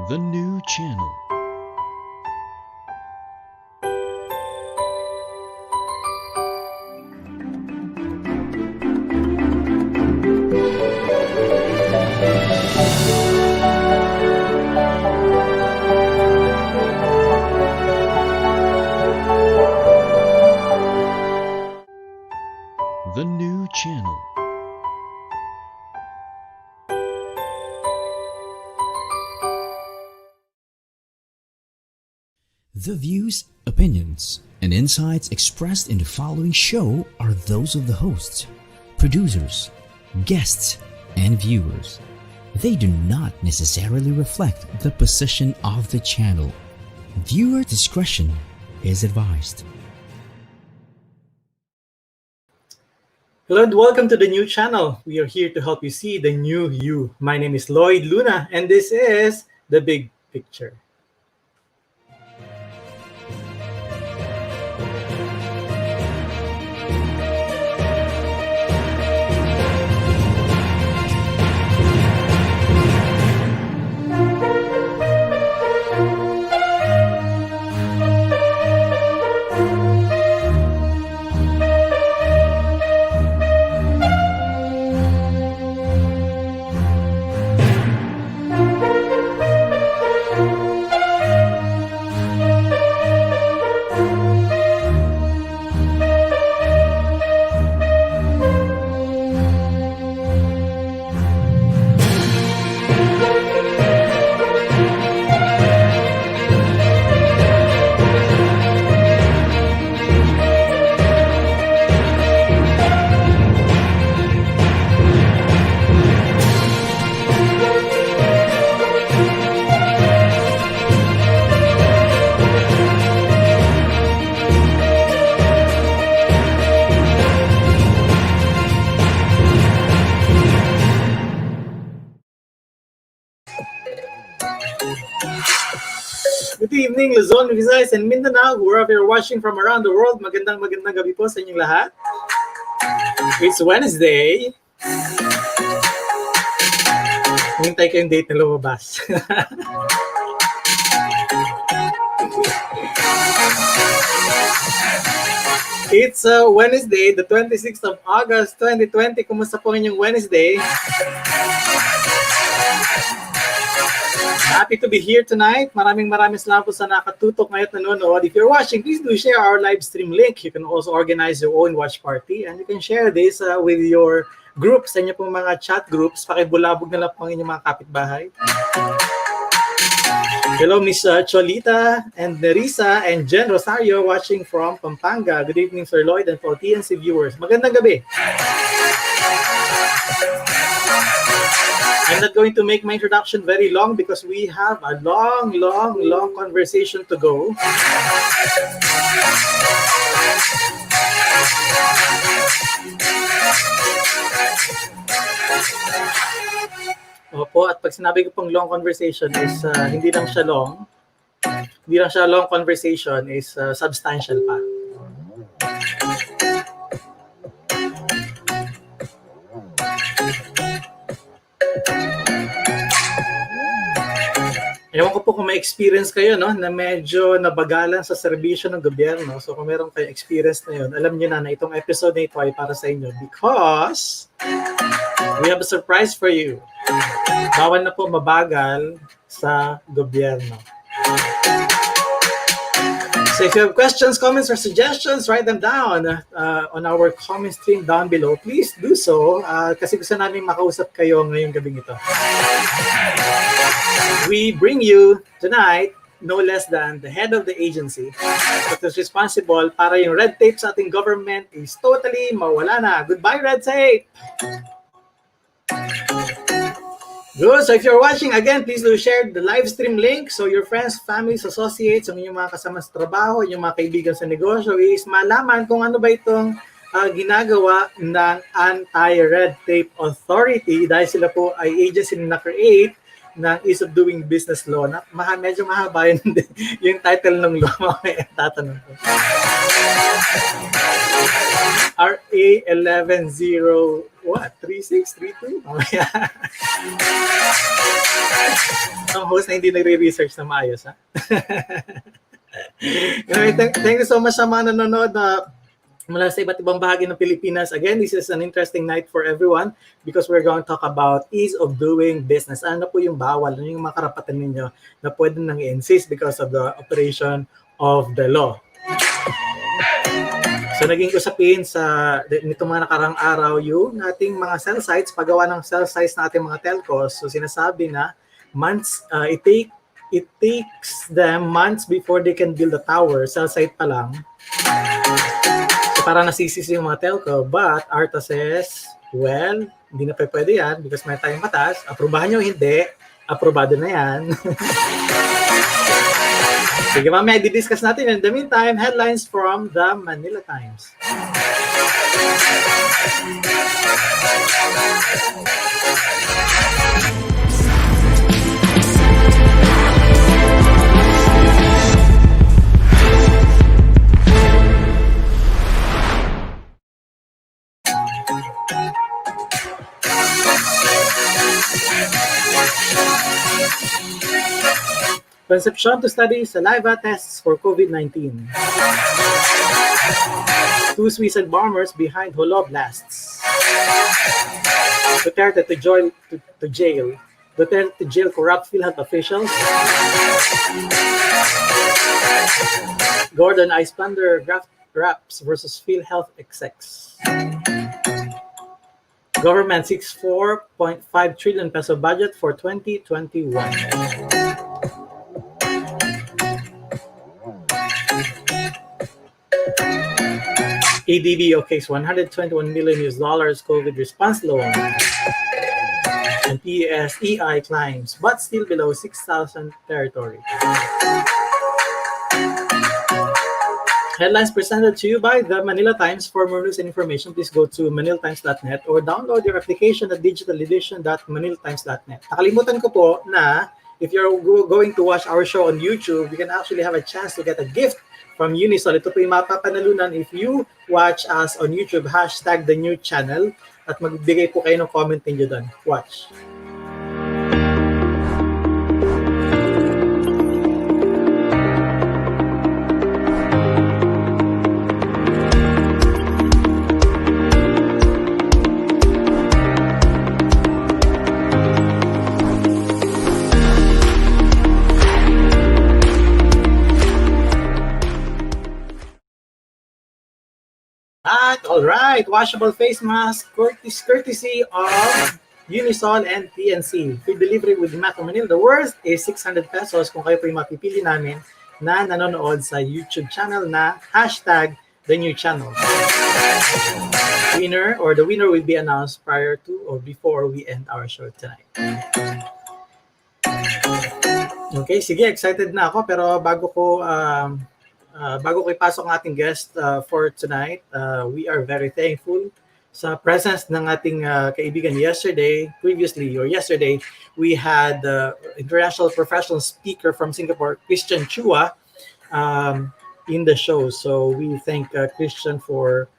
The new channel. The new channel. The views, opinions, and insights expressed in the following show are those of the hosts, producers, guests, and viewers. They do not necessarily reflect the position of the channel. Viewer discretion is advised. Hello and welcome to the new channel. We are here to help you see the new you. My name is Lloyd Luna and this is The Big Picture. Good evening, Luzon, Visayas, and Mindanao, wherever you're watching from around the world. Magandang gabi po sa inyong lahat. It's Wednesday. Hintay ko yung date na lumabas. It's Wednesday, the 26th of August, 2020. Kumusta po inyong Wednesday? Happy to be here tonight. Maraming salamat po sa nakatutok ngayon at nanonood. If you're watching, please do share our live stream link. You can also organize your own watch party and you can share this with your groups, sa inyo pong mga chat groups. Pakibulabog na lang po ang inyong mga kapitbahay. Hello, Miss Cholita and Nerissa and Jen Rosario watching from Pampanga. Good evening, Sir Lloyd and for TNC viewers. Magandang gabi. I'm not going to make my introduction very long because we have a long conversation to go. Opo, at pag sinabi ko pong long conversation is hindi lang siya long conversation, is substantial pa. Ewan ko po kung may experience kayo, no, na medyo nabagalan sa serbisyo ng gobyerno. So kung meron kayo experience na yun, alam niyo na itong episode na ito ay para sa inyo because we have a surprise for you. Bawal na po mabagal sa gobyerno. So if you have questions, comments, or suggestions, write them down on our comment stream down below. Please do so kasi gusto namin makausap kayo ngayong gabing ito. We bring you tonight no less than the head of the agency that is responsible para yung red tape sa ating government is totally mawala na. Goodbye, red tape! Good. So if you're watching, again, please do share the live stream link so your friends, families, associates, ang inyong mga kasama sa trabaho, yung mga kaibigan sa negosyo is malaman kung ano ba itong ginagawa ng Anti-Red Tape Authority dahil sila po ay agency na na-create ng Ease of Doing Business Law. Medyo mahaba yun, yung title ng law. Tatanong ko. RA 110 what? 3632? Mamaya. Ang host na hindi nagre-research na maayos, ha? Anyway, thank you so much sa mga nanonood na mula sa iba't ibang bahagi ng Pilipinas. Again, this is an interesting night for everyone because we're going to talk about ease of doing business. Ano po yung bawal, ano yung mga karapatan ninyo na pwede nang i-insist because of the operation of the law. So naging usapin sa nitong mga nakarang araw yung ating mga cell sites, paggawa ng cell sites ng ating mga telcos. So sinasabi na months, it takes them months before they can build a tower, cell site pa lang. So parang nasisisi yung mga telco, but ARTA says, well, hindi na pwede yan because may tayong batas. Aprobahan nyo, hindi. Aprobado na yan. Sige, mamaya i-discuss natin. In the meantime, headlines from the Manila Times. Concepcion to study saliva tests for COVID-19. 2 suicide bombers behind Holo blasts. Duterte to jail. Duterte to jail corrupt PhilHealth officials. Gordon Ice Plunder Raps versus PhilHealth execs. Government seeks 4.5 trillion peso budget for 2021. ADB okays $121 million COVID response loan. And PSEI climbs, but still below 6,000 territory. Headlines presented to you by the Manila Times. For more news and information, please go to manilatimes.net or download your application at digitaledition.manilatimes.net. Nakalimutan ko po na if you're going to watch our show on YouTube, you can actually have a chance to get a gift from Unisol. Ito po yung mapapanalunan if you watch us on YouTube, hashtag the new channel, at magbigay po kayo ng comment ninyo doon. Watch. All right, washable face mask, courtesy of Unisol and PNC. Free delivery with Macro Manila. The worst is 600 pesos kung kayo po yung mapipili namin na nanonood sa YouTube channel na hashtag the new channel. The winner will be announced prior to or before we end our show tonight. Okay, sige, excited na ako pero bago ko ipasok ang ating guest for tonight, we are very thankful sa presence ng ating kaibigan yesterday. Yesterday, we had international professional speaker from Singapore, Christian Chua, in the show. So we thank Christian for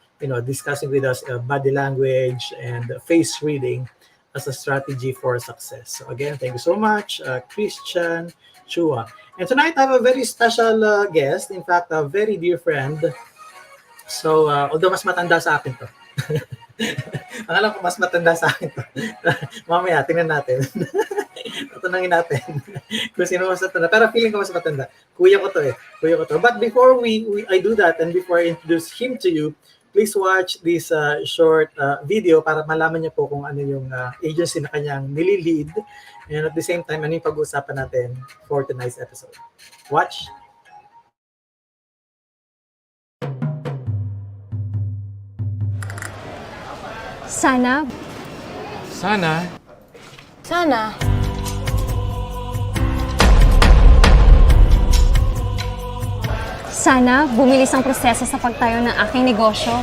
discussing with us body language and face reading as a strategy for success. So again, thank you so much, Christian Chua. And tonight I have a very special guest, in fact, a very dear friend. So, although mas matanda sa akin to. Ang alam ko mas matanda sa akin to. Mamaya, tingnan natin. Tatanungin natin kung sino mas matanda. Pero feeling ko mas matanda. Kuya ko to. But before I do that and before I introduce him to you, please watch this short video para malaman niyo po kung ano yung agency na kanyang nililid. And at the same time, ano yung pag-uusapan natin for tonight's episode. Watch. Sana bumilis ang proseso sa pagtayo ng aking negosyo.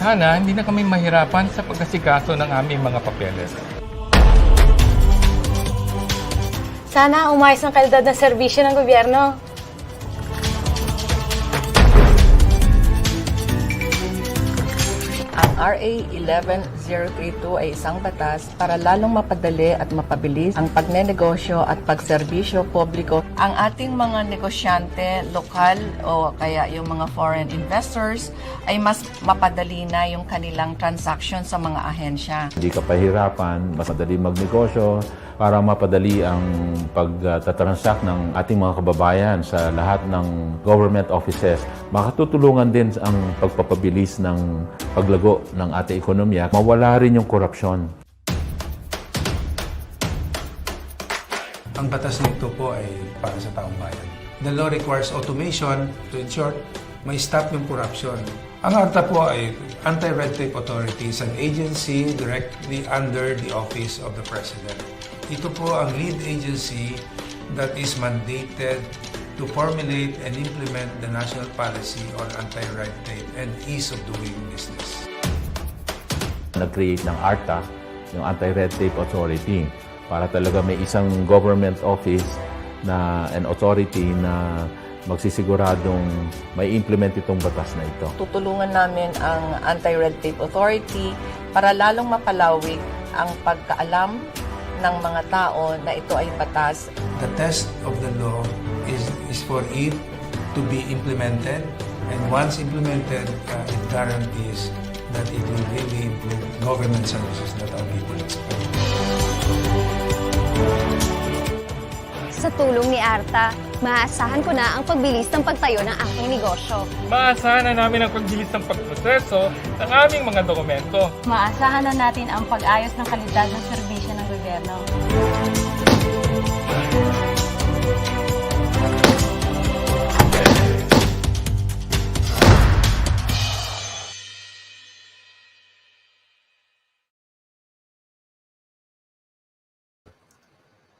Sana hindi na kami mahirapan sa pagkasikaso ng aming mga papeles. Sana umayos ang kalidad ng serbisyo ng gobyerno. Ang RA 11032 ay isang batas para lalong mapadali at mapabilis ang pagnenegosyo at pagserbisyo publiko. Ang ating mga negosyante, lokal o kaya yung mga foreign investors ay mas mapadali na yung kanilang transaction sa mga ahensya. Hindi ka pahirapan, mas madali magnegosyo para mapadali ang pagtatransact ng ating mga kababayan sa lahat ng government offices. Makatutulungan din ang pagpapabilis ng paglago ng ating ekonomiya. Mawala rin yung korupsyon. Ang batas nito po ay para sa taong bayan. The law requires automation to ensure may stop yung corruption. Ang ARTA po ay Anti-Red Tape Authority, is an agency directly under the Office of the President. Ito po ang lead agency that is mandated to formulate and implement the national policy on anti-red tape and ease of doing business. Nag-create ng ARTA, yung Anti-Red Tape Authority, para talaga may isang government office na an authority na magsisiguradong may implement itong batas na ito. Tutulungan namin ang Anti-Red Tape Authority para lalong mapalawig ang pagkaalam ng mga tao na ito ay batas. The test of the law is for it to be implemented, and once implemented, it guarantees that it will really improve government services that our people expect. Sa tulong ni ARTA, maaasahan ko na ang pagbilis ng pagtayo ng aking negosyo. Maasahan na namin ang pagbilis ng pagproseso ng aming mga dokumento. Maasahan na natin ang pag-ayos ng kalidad ng serbisyo ng gobyerno.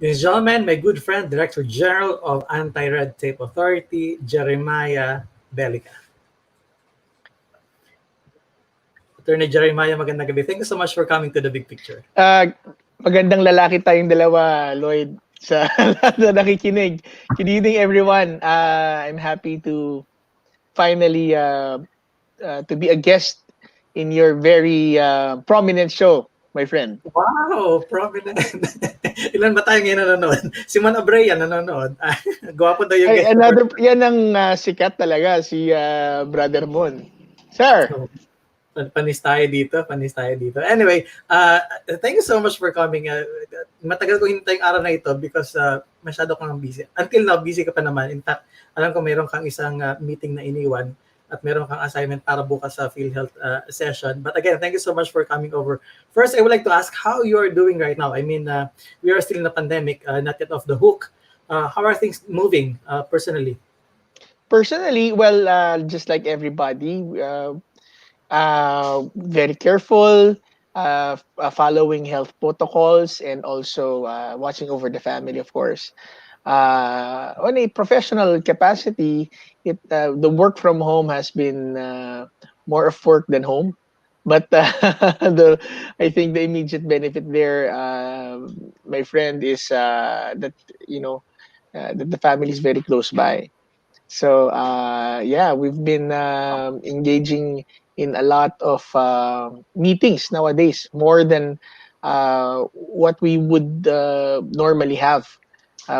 Ladies and gentlemen, my good friend, Director General of Anti-Red Tape Authority, Jeremiah Belgica. Attorney Jeremiah, magandang gabi. Thank you so much for coming to the big picture. Magandang lalaki tayong dalawa, Lloyd, sa lahat na nakikinig. Good evening, everyone. I'm happy to finally to be a guest in your very prominent show, my friend. Wow, prominent. Ilan ba tayo ngayon nanonood? Si Man Abreya nanonood. Gwapo daw yung guest. Yan ang sikat talaga, si Brother Mon. Sir. Panis tayo dito. Anyway, thank you so much for coming. Matagal ko hintay yung araw na ito because masyado kang busy. Until now, busy ka pa naman. In fact, alam ko mayroon kang isang meeting na iniwan at meron kang assignment para bukas sa PhilHealth session. But again, thank you so much for coming over. First, I would like to ask how you are doing right now. I mean, we are still in a pandemic, not yet off the hook. How are things moving personally? Personally, well, just like everybody, very careful, following health protocols, and also watching over the family, of course. On a professional capacity, the work from home has been more of work than home. But I think the immediate benefit there, my friend, is that that the family is very close by. So yeah, we've been engaging in a lot of meetings nowadays, more than what we would normally have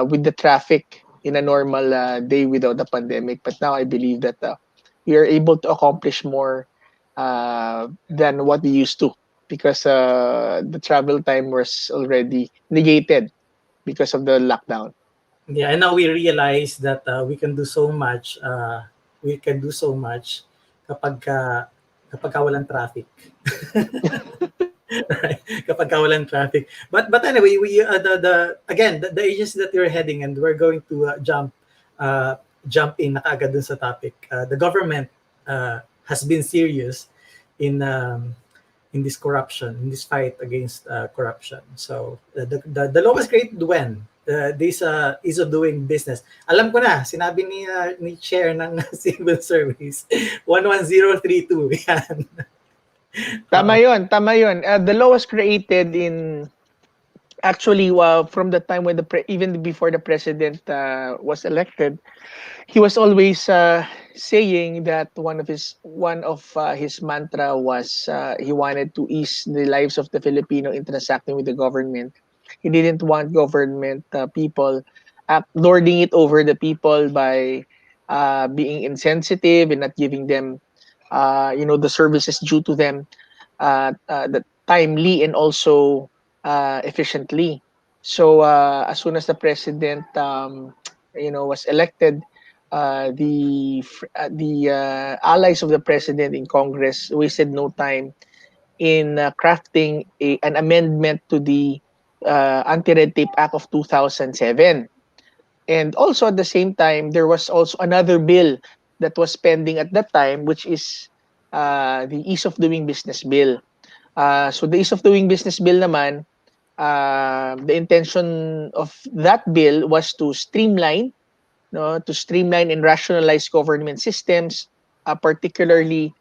with the traffic in a normal day without the pandemic. But now I believe that we are able to accomplish more than what we used to, because the travel time was already negated because of the lockdown. Yeah, and now we realize that we can do so much. Kapag walang traffic. Right. Kapag walang traffic. But anyway, we the agency that you're heading, and we're going to jump in na kaagad dun sa topic. The government has been serious in this corruption, in this fight against corruption. So the law was created when this ease of doing business. Alam ko na, sinabi ni Chair ng Civil Service 11032. Yan. Tama yun. The law was created in Actually, from the time when even before the president was elected, he was always saying that one of his mantra was he wanted to ease the lives of the Filipino in transacting with the government. He didn't want government people lording it over the people by being insensitive and not giving them the services due to them the timely and also efficiently. So as soon as the president was elected, the allies of the president in Congress wasted no time in crafting an amendment to the Anti-Red Tape Act of 2007. And also at the same time, there was also another bill that was pending at that time, which is the Ease of Doing Business Bill. So the Ease of Doing Business Bill naman, the intention of that bill was to streamline, no, to streamline and rationalize government systems, particularly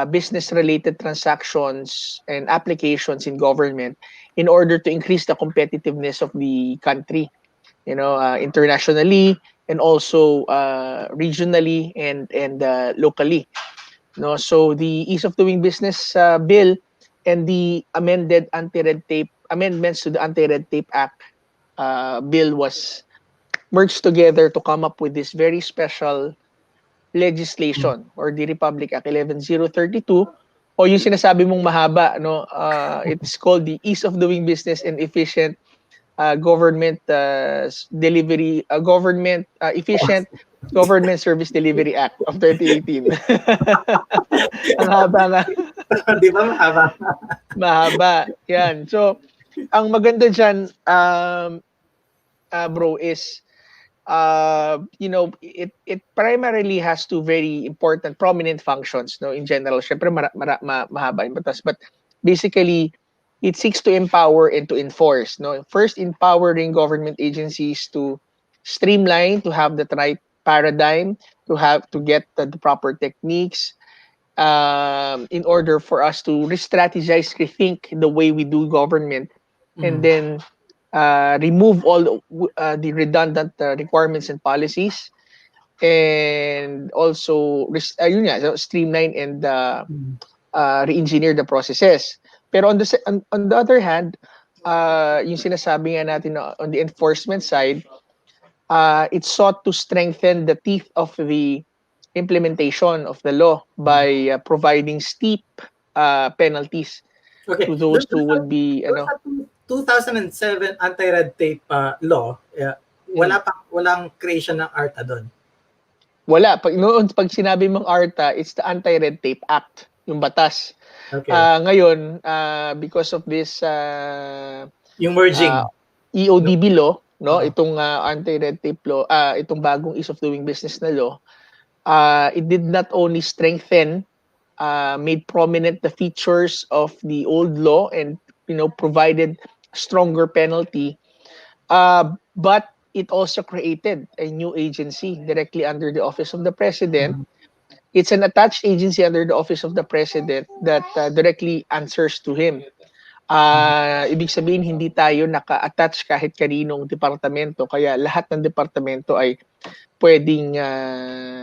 business-related transactions and applications in government, in order to increase the competitiveness of the country, internationally and also regionally and locally. No, so the Ease of Doing Business bill and the amendments to the Anti-Red Tape Act bill was merged together to come up with this very special legislation or the Republic Act 11032 o yung sinasabi mong mahaba, no, it's called the Ease of Doing Business and Efficient Government Delivery Government Efficient Government Service Delivery Act of 2018. Ang haba nga. Di ba mahaba? Mahaba. Yan. So, ang maganda dyan, bro, is it primarily has two very important, prominent functions, no, in general. Syempre, mahaba yung batas. But basically, it seeks to empower and to enforce. No, first, empowering government agencies to streamline, to have the right paradigm, to get the proper techniques, in order for us to re-strategize, rethink the way we do government, and then remove all the redundant requirements and policies, and also streamline and re-engineer the processes. Pero on the other hand, yung sinasabi nga natin on the enforcement side, it sought to strengthen the teeth of the implementation of the law by providing steep penalties to those who will be 2007 anti-red tape law, walang creation ng ARTA doon. Wala. Pag sinabi mong ARTA, it's the Anti-Red Tape Act, yung batas. Okay. Ngayon, because of this yung merging EODB law, no, itong anti-red tape law, itong bagong Ease of Doing Business na law, it did not only strengthen, made prominent the features of the old law and provided stronger penalty, but it also created a new agency directly under the office of the president. It's an attached agency under the office of the president that directly answers to him. Ibig sabihin, hindi tayo naka-attach kahit kaninong departamento, kaya lahat ng departamento ay pwedeng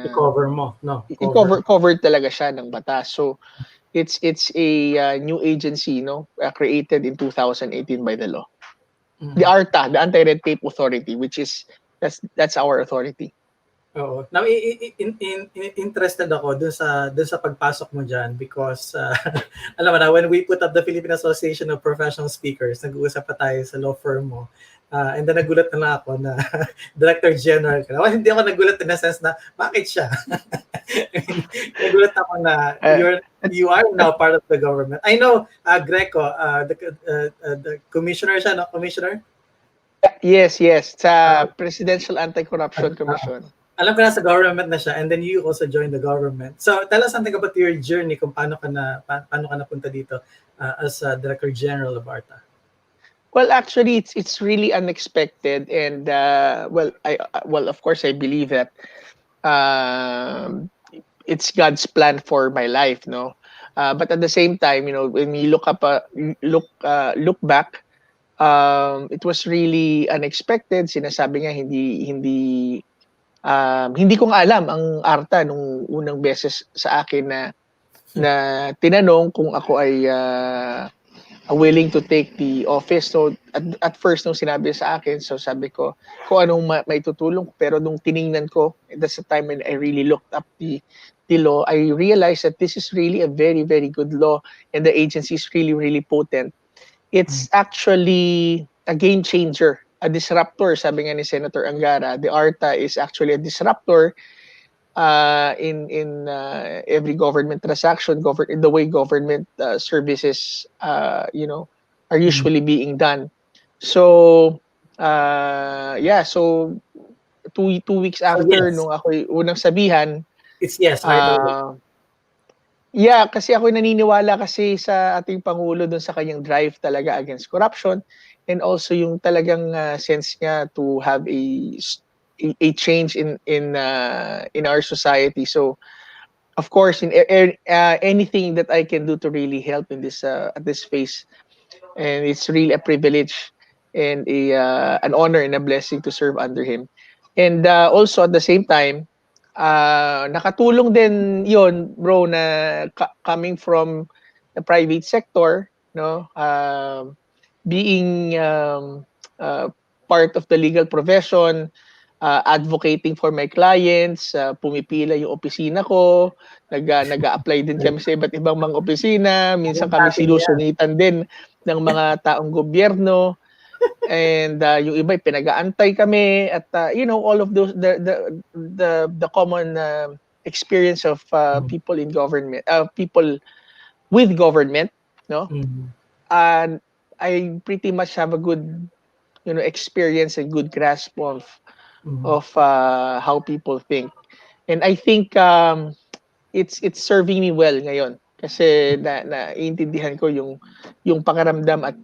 i-cover mo, no? Covered talaga siya ng batas. So it's a new agency, no, created in 2018 by the law. The ARTA, the Anti-Red Tape Authority, which is that's our authority. Oo. Now, interested ako dun sa pagpasok mo dyan because, alam mo na, when we put up the Philippine Association of Professional Speakers, nag-uusap pa tayo sa law firm mo. And then nagulat na lang ako na Director General ka. Well, hindi ako nagulat in the sense na, bakit siya? Nagulat ako na you are now part of the government. I know, Greco, the commissioner siya, no? Commissioner? Yes. Sa Presidential Anti-Corruption Commission. Alam ko na sa government na siya, and then you also joined the government. So tell us something about your journey, kung paano ka napunta dito as Director General of ARTA. Well, actually, it's really unexpected, and of course, I believe that it's God's plan for my life, no. But at the same time, when we look back, It was really unexpected. Sinasabi niya hindi ko nga alam ang ARTA nung unang beses sa akin na tinanong kung ako ay willing to take the office. So at first nung sinabi sa akin, so sabi ko kung anong maitutulong ko, pero nung tiningnan ko, that's the time when I really looked up the law. I realized that this is really a very, very good law, and the agency is really, really potent. It's actually a game changer, a disruptor, sabi nga ni Senator Angara. The ARTA is actually a disruptor in every government transaction, the way government services, are usually being done. So, so two weeks after yes. nung ako unang sabihan, It's yes, right away. yeah, kasi ako naniniwala kasi sa ating Pangulo dun sa kanyang drive talaga against corruption, and also yung talagang sense niya to have a change in our society. So of course, in anything that I can do to really help in this at this phase, and it's really a privilege and an honor and a blessing to serve under him. And also at the same time, nakatulong din yon, bro, na coming from the private sector, no, being part of the legal profession, advocating for my clients, pumipila yung opisina ko, nag-a-apply din kami sa iba't ibang mga opisina, minsan kami sinusunitan din ng mga taong gobyerno, and yung iba pinag-aantay kami, at all of those, the common experience of people in government, people with government, no? And I pretty much have a good experience and good grasp of how people think. And I think it's serving me well ngayon, kasi naiintindihan ko yung pakiramdam at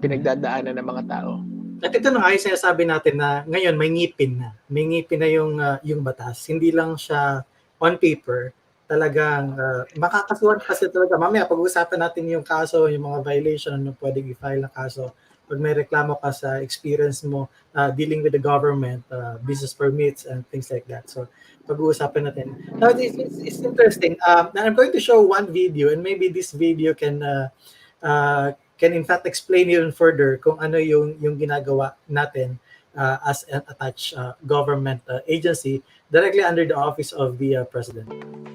pinagdadaanan ng mga tao. At ito na nga yung sinasabi natin na ngayon may ngipin na. May ngipin na yung batas. Hindi lang siya on paper. Talagang makakasuhan kasi talaga. Mamaya pag-uusapan natin yung kaso, yung mga violation, ano pwedeng i-file na kaso. Pag may reklamo ka sa experience mo dealing with the government, business permits and things like that. So pag-uusapan natin. Now it's interesting. I'm going to show one video, and maybe this video can in fact explain even further kung ano yung ginagawa natin as an attached government agency directly under the office of the President.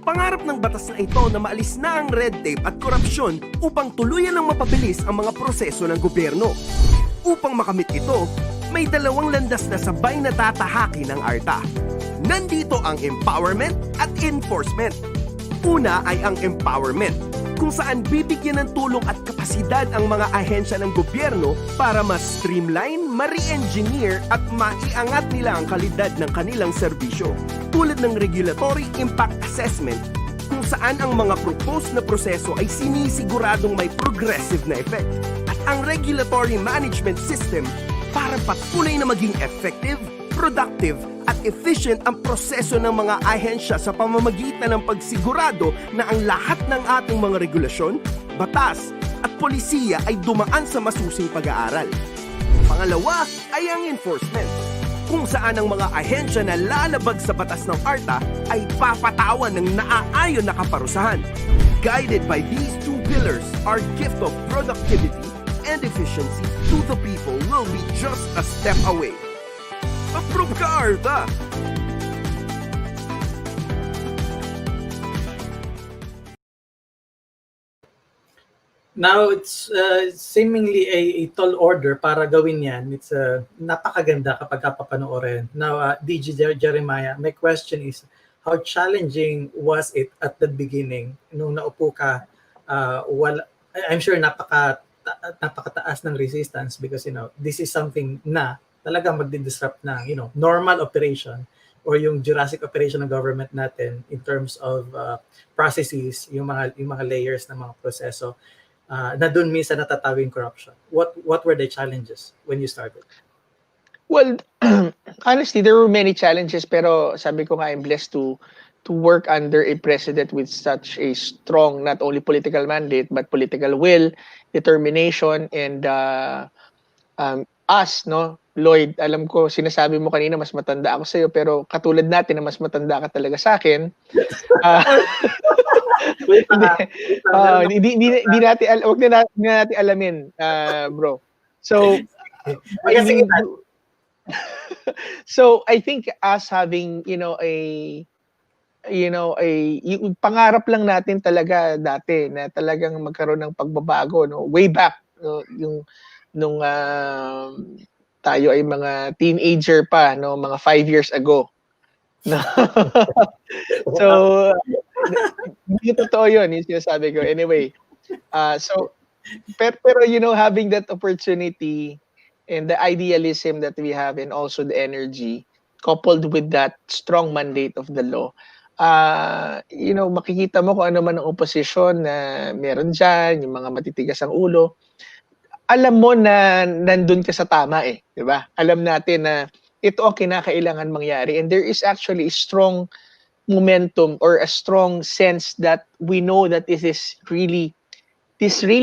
Pangarap ng batas na ito na maalis na ang red tape at korupsyon upang tuluyan ng mapabilis ang mga proseso ng gobyerno. Upang makamit ito, may dalawang landas na sabay na tatahaki ng ARTA. Nandito ang empowerment at enforcement. Una ay ang empowerment, kung saan bibigyan ng tulong at kapasidad ang mga ahensya ng gobyerno para mas streamline, ma-re-engineer at maiangat nila ang kalidad ng kanilang serbisyo. Tulad ng regulatory impact assessment, kung saan ang mga proposed na proseso ay sinisiguradong may progressive na effect. At ang regulatory management system para patuloy na maging effective, productive at efficient ang proseso ng mga ahensya sa pamamagitan ng pagsigurado na ang lahat ng ating mga regulasyon, batas at polisiya ay dumaan sa masusing pag-aaral. Pangalawa ay ang enforcement, kung saan ang mga ahensya na lalabag sa batas ng ARTA ay papatawan ng naaayon na kaparusahan. Guided by these two pillars, our gift of productivity and efficiency to the people will be just a step away. Approve ka, ARTA! Now, it's seemingly a tall order para gawin yan. It's napakaganda kapag kapapanoorin. Now, DG Jeremiah, my question is, how challenging was it at the beginning? Nung naupo ka, I'm sure napakataas ng resistance because, this is something na talagang magdi-disrupt ng, normal operation or yung Jurassic operation ng government natin in terms of processes, yung mga layers ng mga proseso. Na doon minsan natatawing corruption. What were the challenges when you started? Well, honestly, there were many challenges, pero sabi ko nga, I'm blessed to work under a president with such a strong, not only political mandate, but political will, determination, and us, no, Lloyd, alam ko sinasabi mo kanina mas matanda ako sa'yo, pero katulad natin na mas matanda ka talaga sa akin. Wait Hindi, lang, wait lang. Meron ako- hindi natin, wag na natin alamin, bro. So, I Sige, mean, so I think us having, yung pangarap lang natin talaga dati na talagang magkaroon ng pagbabago, no, way back, no, yung nung tayo ay mga teenager pa, no, mga 5 years ago, no. So hindi totoo yun, yung sinasabi ko. Anyway, so pero having that opportunity and the idealism that we have and also the energy coupled with that strong mandate of the law, makikita mo kung ano man ang oposisyon na meron dyan, yung mga matitigas ang ulo, alam mo na nandun ka sa tama, eh, di ba? Alam natin na ito ang kinakailangan mangyari, and there is actually a strong momentum or a strong sense that we know that this really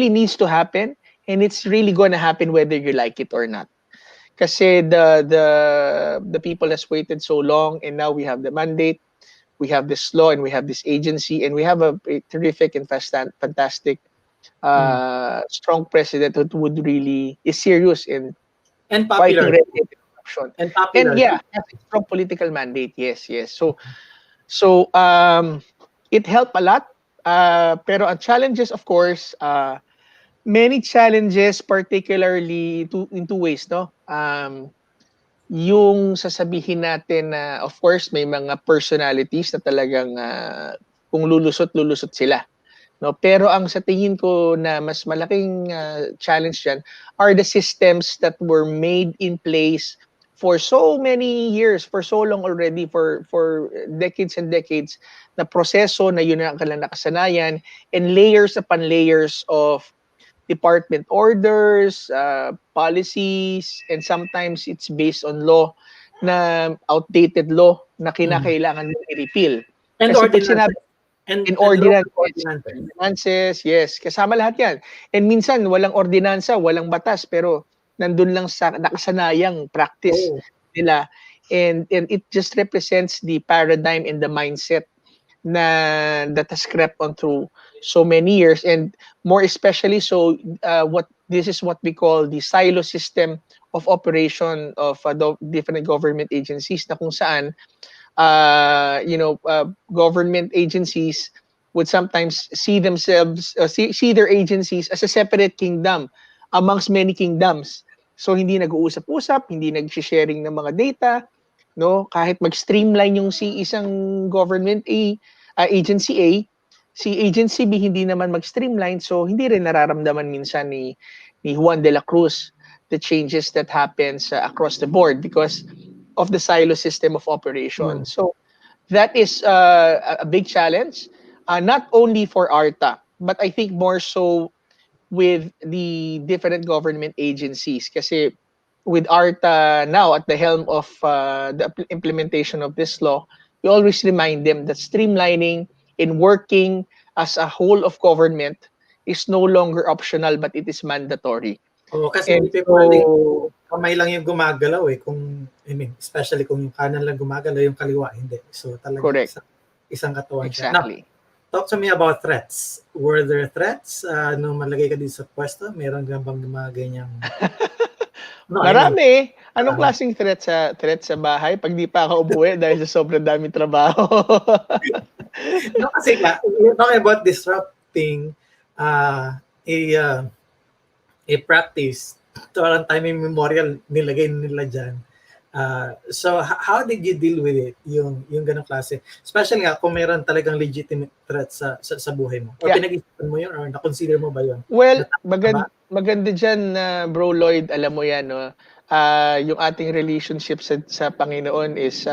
needs to happen, and it's really going to happen whether you like it or not. Kasi the people has waited so long, and now we have the mandate, we have this law, and we have this agency, and we have a terrific and fantastic strong president who would really is serious in and fighting popular. red tape and corruption. And popular. And yeah, has a strong political mandate. Yes. So it helped a lot. Pero ang challenges, of course, many challenges, particularly in two ways, no? Yung sasabihin natin na, of course, may mga personalities na talagang kung lulusot sila. No, pero ang sa tingin ko na mas malaking challenge diyan are the systems that were made in place for so many years, for so long already, for decades and decades, na proseso na yun ang kanilang nakasanayan, and layers upon layers of department orders, policies, and sometimes it's based on law na outdated law na kinakailangan i-repeal. And Kasi pag ordinances. sinabi in ordinances, yes, kasama lahat yan. And minsan walang ordinansa, walang batas, pero nandun lang sa nakasanayang practice nila, and it just represents the paradigm and the mindset na that has crept on through so many years, and more especially so this is what we call the silo system of operation of the different government agencies, na kung saan government agencies would sometimes see themselves, see their agencies as a separate kingdom amongst many kingdoms. So hindi nag-uusap-usap, hindi nag-sharing ng mga data, no? Kahit mag-streamline yung isang government agency A, si agency B hindi naman mag-streamline, so hindi rin nararamdaman minsan ni Juan de la Cruz the changes that happens across the board because of the silo system of operation. So that is a big challenge, not only for ARTA, but I think more so with the different government agencies. Kasi with ARTA now at the helm of the implementation of this law, we always remind them that streamlining and working as a whole of government is no longer optional, but it is mandatory. Kasi hindi pwedeng kamay lang yung gumagalaw especially kung yung kanan lang gumagalaw, yung kaliwa hindi. So talagang isang katawan siya. Exactly. Now, talk to me about threats. Were there threats nung malagay ka din sa pwesto? Meron ka bang mga ganyang... Marami. Anong klaseng threat sa bahay pag di pa ako umuwi dahil sa sobrang dami trabaho? Kasi we're talking about disrupting a practice. Parang time memorial nilagay nila dyan. So how did you deal with it, yung ganong klase? Especially nga kung meron talagang legitimate threat sa buhay mo. Or pinag-isipan mo yun, or na-consider mo ba yun? Well, maganda dyan, Bro Lloyd, alam mo yan, no? Yung ating relationship sa Panginoon is,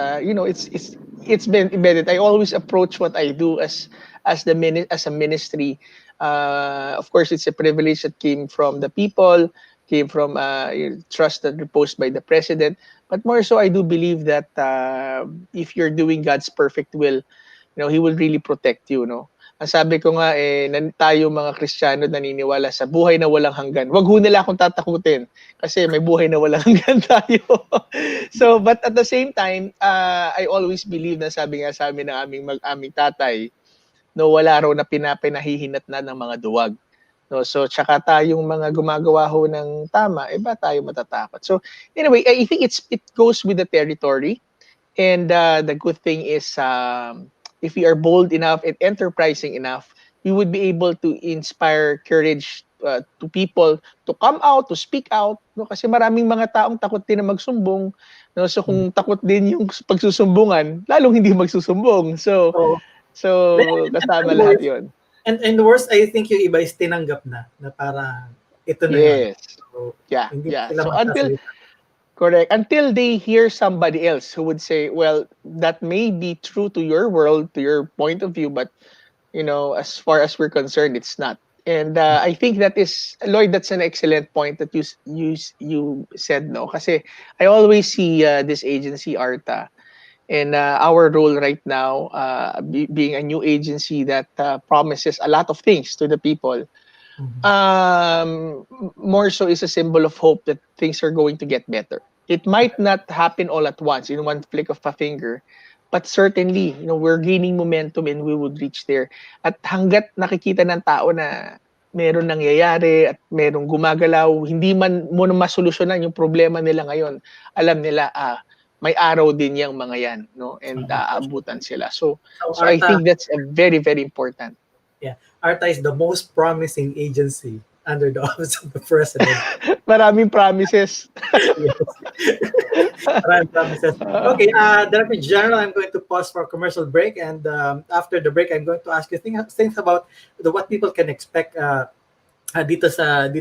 it's been embedded. I always approach what I do as a ministry. Of course, it's a privilege that came from the people, came from trust that reposed by the president. But more so, I do believe that if you're doing God's perfect will, He will really protect you. No, Ang sabi ko nga, tayo mga Kristiyano naniniwala sa buhay na walang hanggan. Wag ho nila akong tatakutin kasi may buhay na walang hanggan tayo. So, but at the same time, I always believe na sabi nga sa amin ng aming tatay, no, wala raw na pinahihinat na ng mga duwag. No, so tsaka tayong mga gumagawa ho ng tama, ba tayo matatakot? So anyway, I think it goes with the territory. And the good thing is, if we are bold enough and enterprising enough, we would be able to inspire courage to people to come out, to speak out. No? Kasi maraming mga taong takot din na magsumbong. No? So kung takot din yung pagsusumbungan, lalong hindi magsusumbong. So kasama lahat yun. And the worst, I think yung iba is tinanggap na para ito na yun. So, yeah. So magsasalita. Correct. Until they hear somebody else who would say, well, that may be true to your world, to your point of view, but, as far as we're concerned, it's not. And I think that is, Lloyd, that's an excellent point that you said, no? Kasi I always see this agency, ARTA, and our role right now, being a new agency that promises a lot of things to the people, more so is a symbol of hope that things are going to get better. It might not happen all at once in one flick of a finger, but certainly, we're gaining momentum and we would reach there. At hanggat nakikita ng tao na meron nangyayari at merong gumagalaw, hindi man mo masolusyonan yung problema nila ngayon, alam nila, may araw din yung mga yan, no? And aabutan sila. So I think that's a very, very important. Yeah. ARTA is the most promising agency under the office of the president. Maraming promises. Maraming promises. Okay, Director General, I'm going to pause for a commercial break, and after the break, I'm going to ask you things about what people can expect dito sa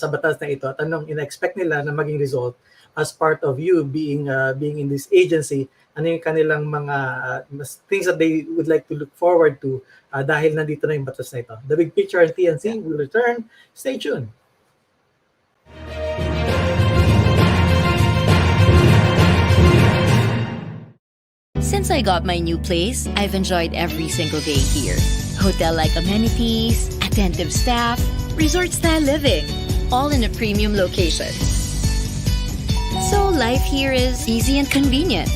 batas na ito. At anong ina-expect nila na maging result as part of you being in this agency. Ano yung kanilang mga things that they would like to look forward to dahil nandito na yung batas na ito. The Big Picture and TNC will return. Stay tuned. Since I got my new place, I've enjoyed every single day here. Hotel-like amenities, attentive staff, resort-style living, all in a premium location. So life here is easy and convenient.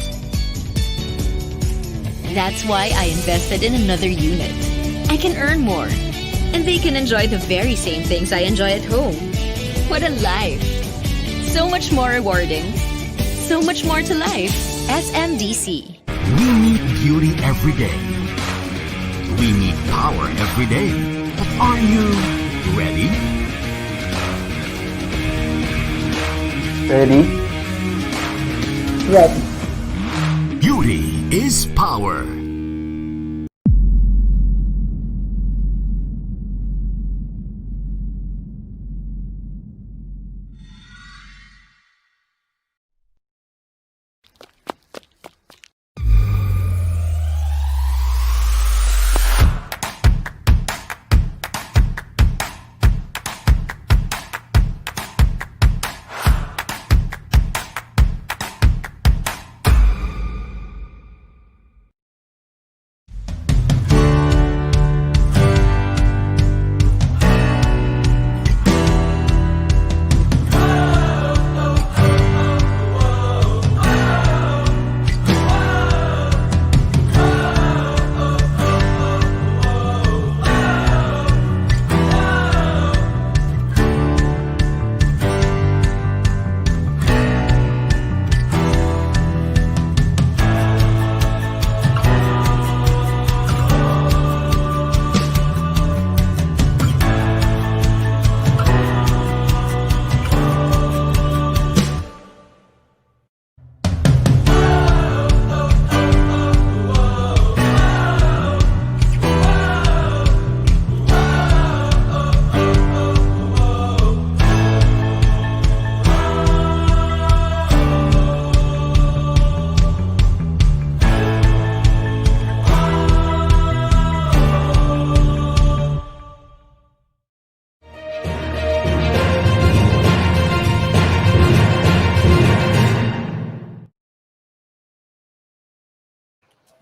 That's why I invested in another unit. I can earn more, and they can enjoy the very same things I enjoy at home. What a life! So much more rewarding. So much more to life. SMDC. We need beauty every day. We need power every day. But are you ready? Ready? Ready. Beauty is power.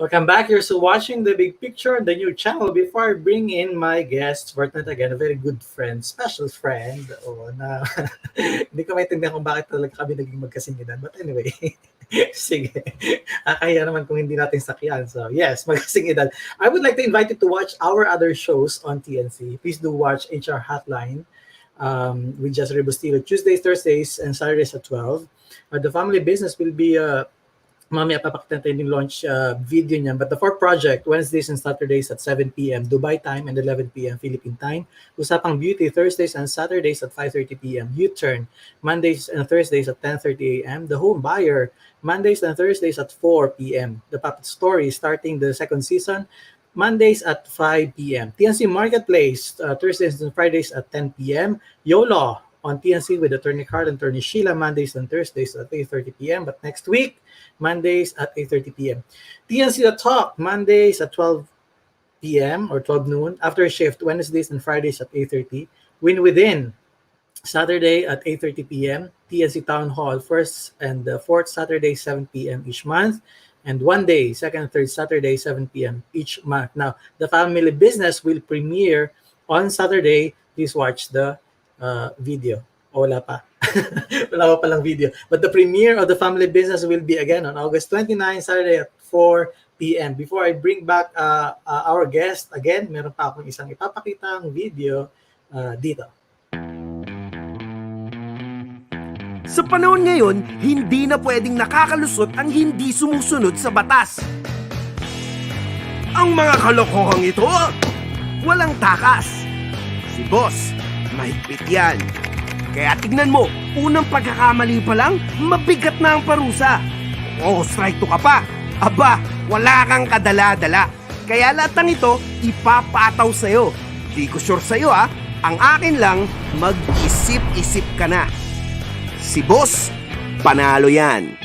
Welcome back. You're still watching The Big Picture, the new channel. Before I bring in my guests for tonight again, a very good friend, special friend, na hindi ko maintindihan kung bakit talaga kami naging magkasinginan. But anyway, sige. Kaya naman kung hindi natin sakyan. So yes, magkasinginan. I would like to invite you to watch our other shows on TNC. Please do watch HR Hotline with Jesse Bustillo, Tuesdays, Thursdays, and Saturdays at 12. The family business will be mamaya papakita natin yung launch video niyan. But the For Project, Wednesdays and Saturdays at 7 p.m. Dubai time and 11 p.m. Philippine time. Usapang Beauty, Thursdays and Saturdays at 5:30 p.m. U-Turn, Mondays and Thursdays at 10:30 a.m. The Home Buyer, Mondays and Thursdays at 4 p.m. The Puppet Story, starting the second season, Mondays at 5 p.m. TNC Marketplace, Thursdays and Fridays at 10 p.m. YOLO on TNC with Attorney Carl and Attorney Sheila, Mondays and Thursdays at 8:30 p.m. But next week, Mondays at 8:30 p.m. TNC The Talk, Mondays at 12 p.m. or 12 noon. After shift, Wednesdays and Fridays at 8:30. Win Within, Saturday at 8:30 p.m. TNC Town Hall, first and the fourth Saturday, 7 p.m. each month. And one day, second and third Saturday, 7 p.m. each month. Now, the family business will premiere on Saturday. Please watch the video. O wala pa. Wala pa palang video. But the premiere of the family business will be again on August 29, Saturday at 4 p.m. Before I bring back our guest, again, meron pa akong isang ipapakitang video dito. Sa panahon ngayon, hindi na pwedeng nakakalusot ang hindi sumusunod sa batas. Ang mga kalokohang ito, walang takas. Si boss, mahigpit yan. Kaya tignan mo, unang pagkakamali pa lang, mabigat na ang parusa. O strike to ka pa. Aba, wala kang kadala-dala. Kaya lahat ng ito, ipapataw sa'yo. Di ko sure sa'yo ang akin lang, mag-isip-isip ka na. Si boss, panalo yan.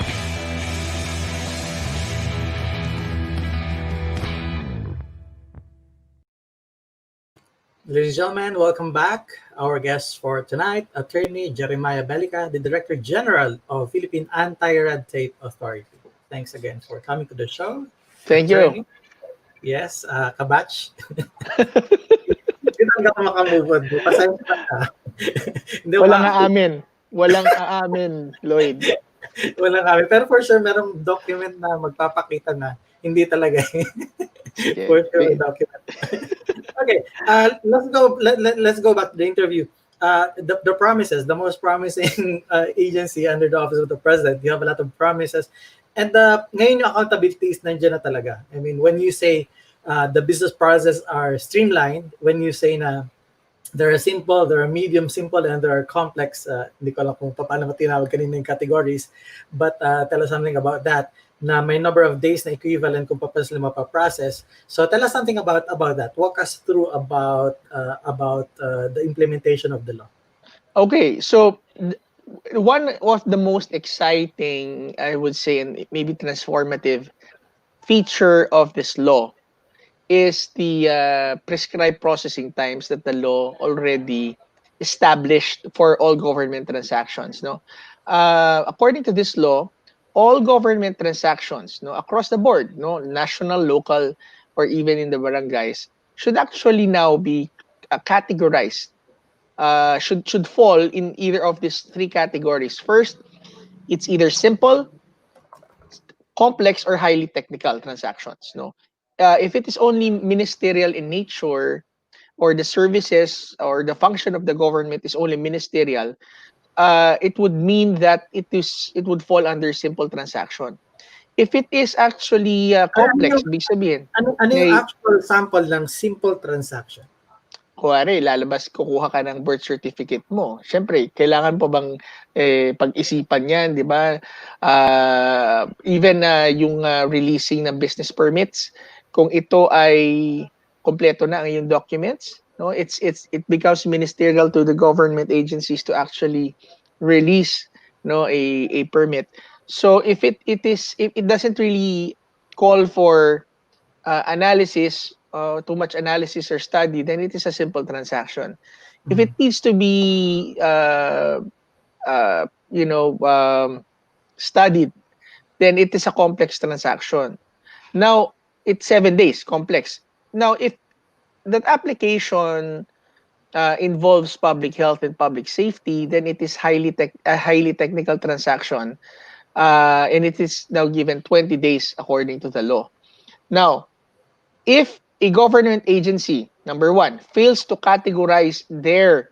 Ladies and gentlemen, welcome back. Our guest for tonight, Attorney Jeremiah Belgica, the Director General of Philippine Anti-Red Tape Authority. Thanks again for coming to the show. Thank you. Yes, kabatch. Hindi talaga ako makamove on. Pasensya ka. Walang aamin. Walang aamin, Lloyd. Walang aamin. Pero for sure, merong document na magpapakita na hindi talaga. For sure, document. Okay, let's go back to the interview. The promises, the most promising agency under the office of the president. You have a lot of promises. And ngayon yung accountabilities nandiyan na talaga. I mean, when you say the business processes are streamlined, when you say na there are simple, there are medium simple, and there are complex, hindi ko alam kung paano matinawag kanina yung categories, but tell us something about that, na may number of days na equivalent kung paano sila mapaprocess. So tell us something about that. Walk us through about the implementation of the law. Okay, so one of the most exciting, I would say, and maybe transformative feature of this law is the prescribed processing times that the law already established for all government transactions. No, according to this law, all government transactions, no, across the board, no, national, local, or even in the barangays, should actually now be categorized. Should fall in either of these three categories. First, it's either simple, complex, or highly technical transactions. No, if it is only ministerial in nature, or the services or the function of the government is only ministerial, it would mean that it would fall under simple transaction. If it is actually complex, big sabihin. Ano yung actual sample ng simple transaction? Kuwari, kukuha ka ng birth certificate mo. Siyempre, kailangan pa bang pag-isipan yan, di ba? Even yung releasing ng business permits, kung ito ay kompleto na ang iyong documents, no, it becomes ministerial to the government agencies to actually release, no, a permit. So if it doesn't really call for analysis, too much analysis or study, then it is a simple transaction. If it needs to be studied, then it is a complex transaction. Now, it's 7 days, complex. Now, if that application involves public health and public safety, then it is a highly technical transaction, and it is now given 20 days according to the law. Now, if a government agency, number one, fails to categorize their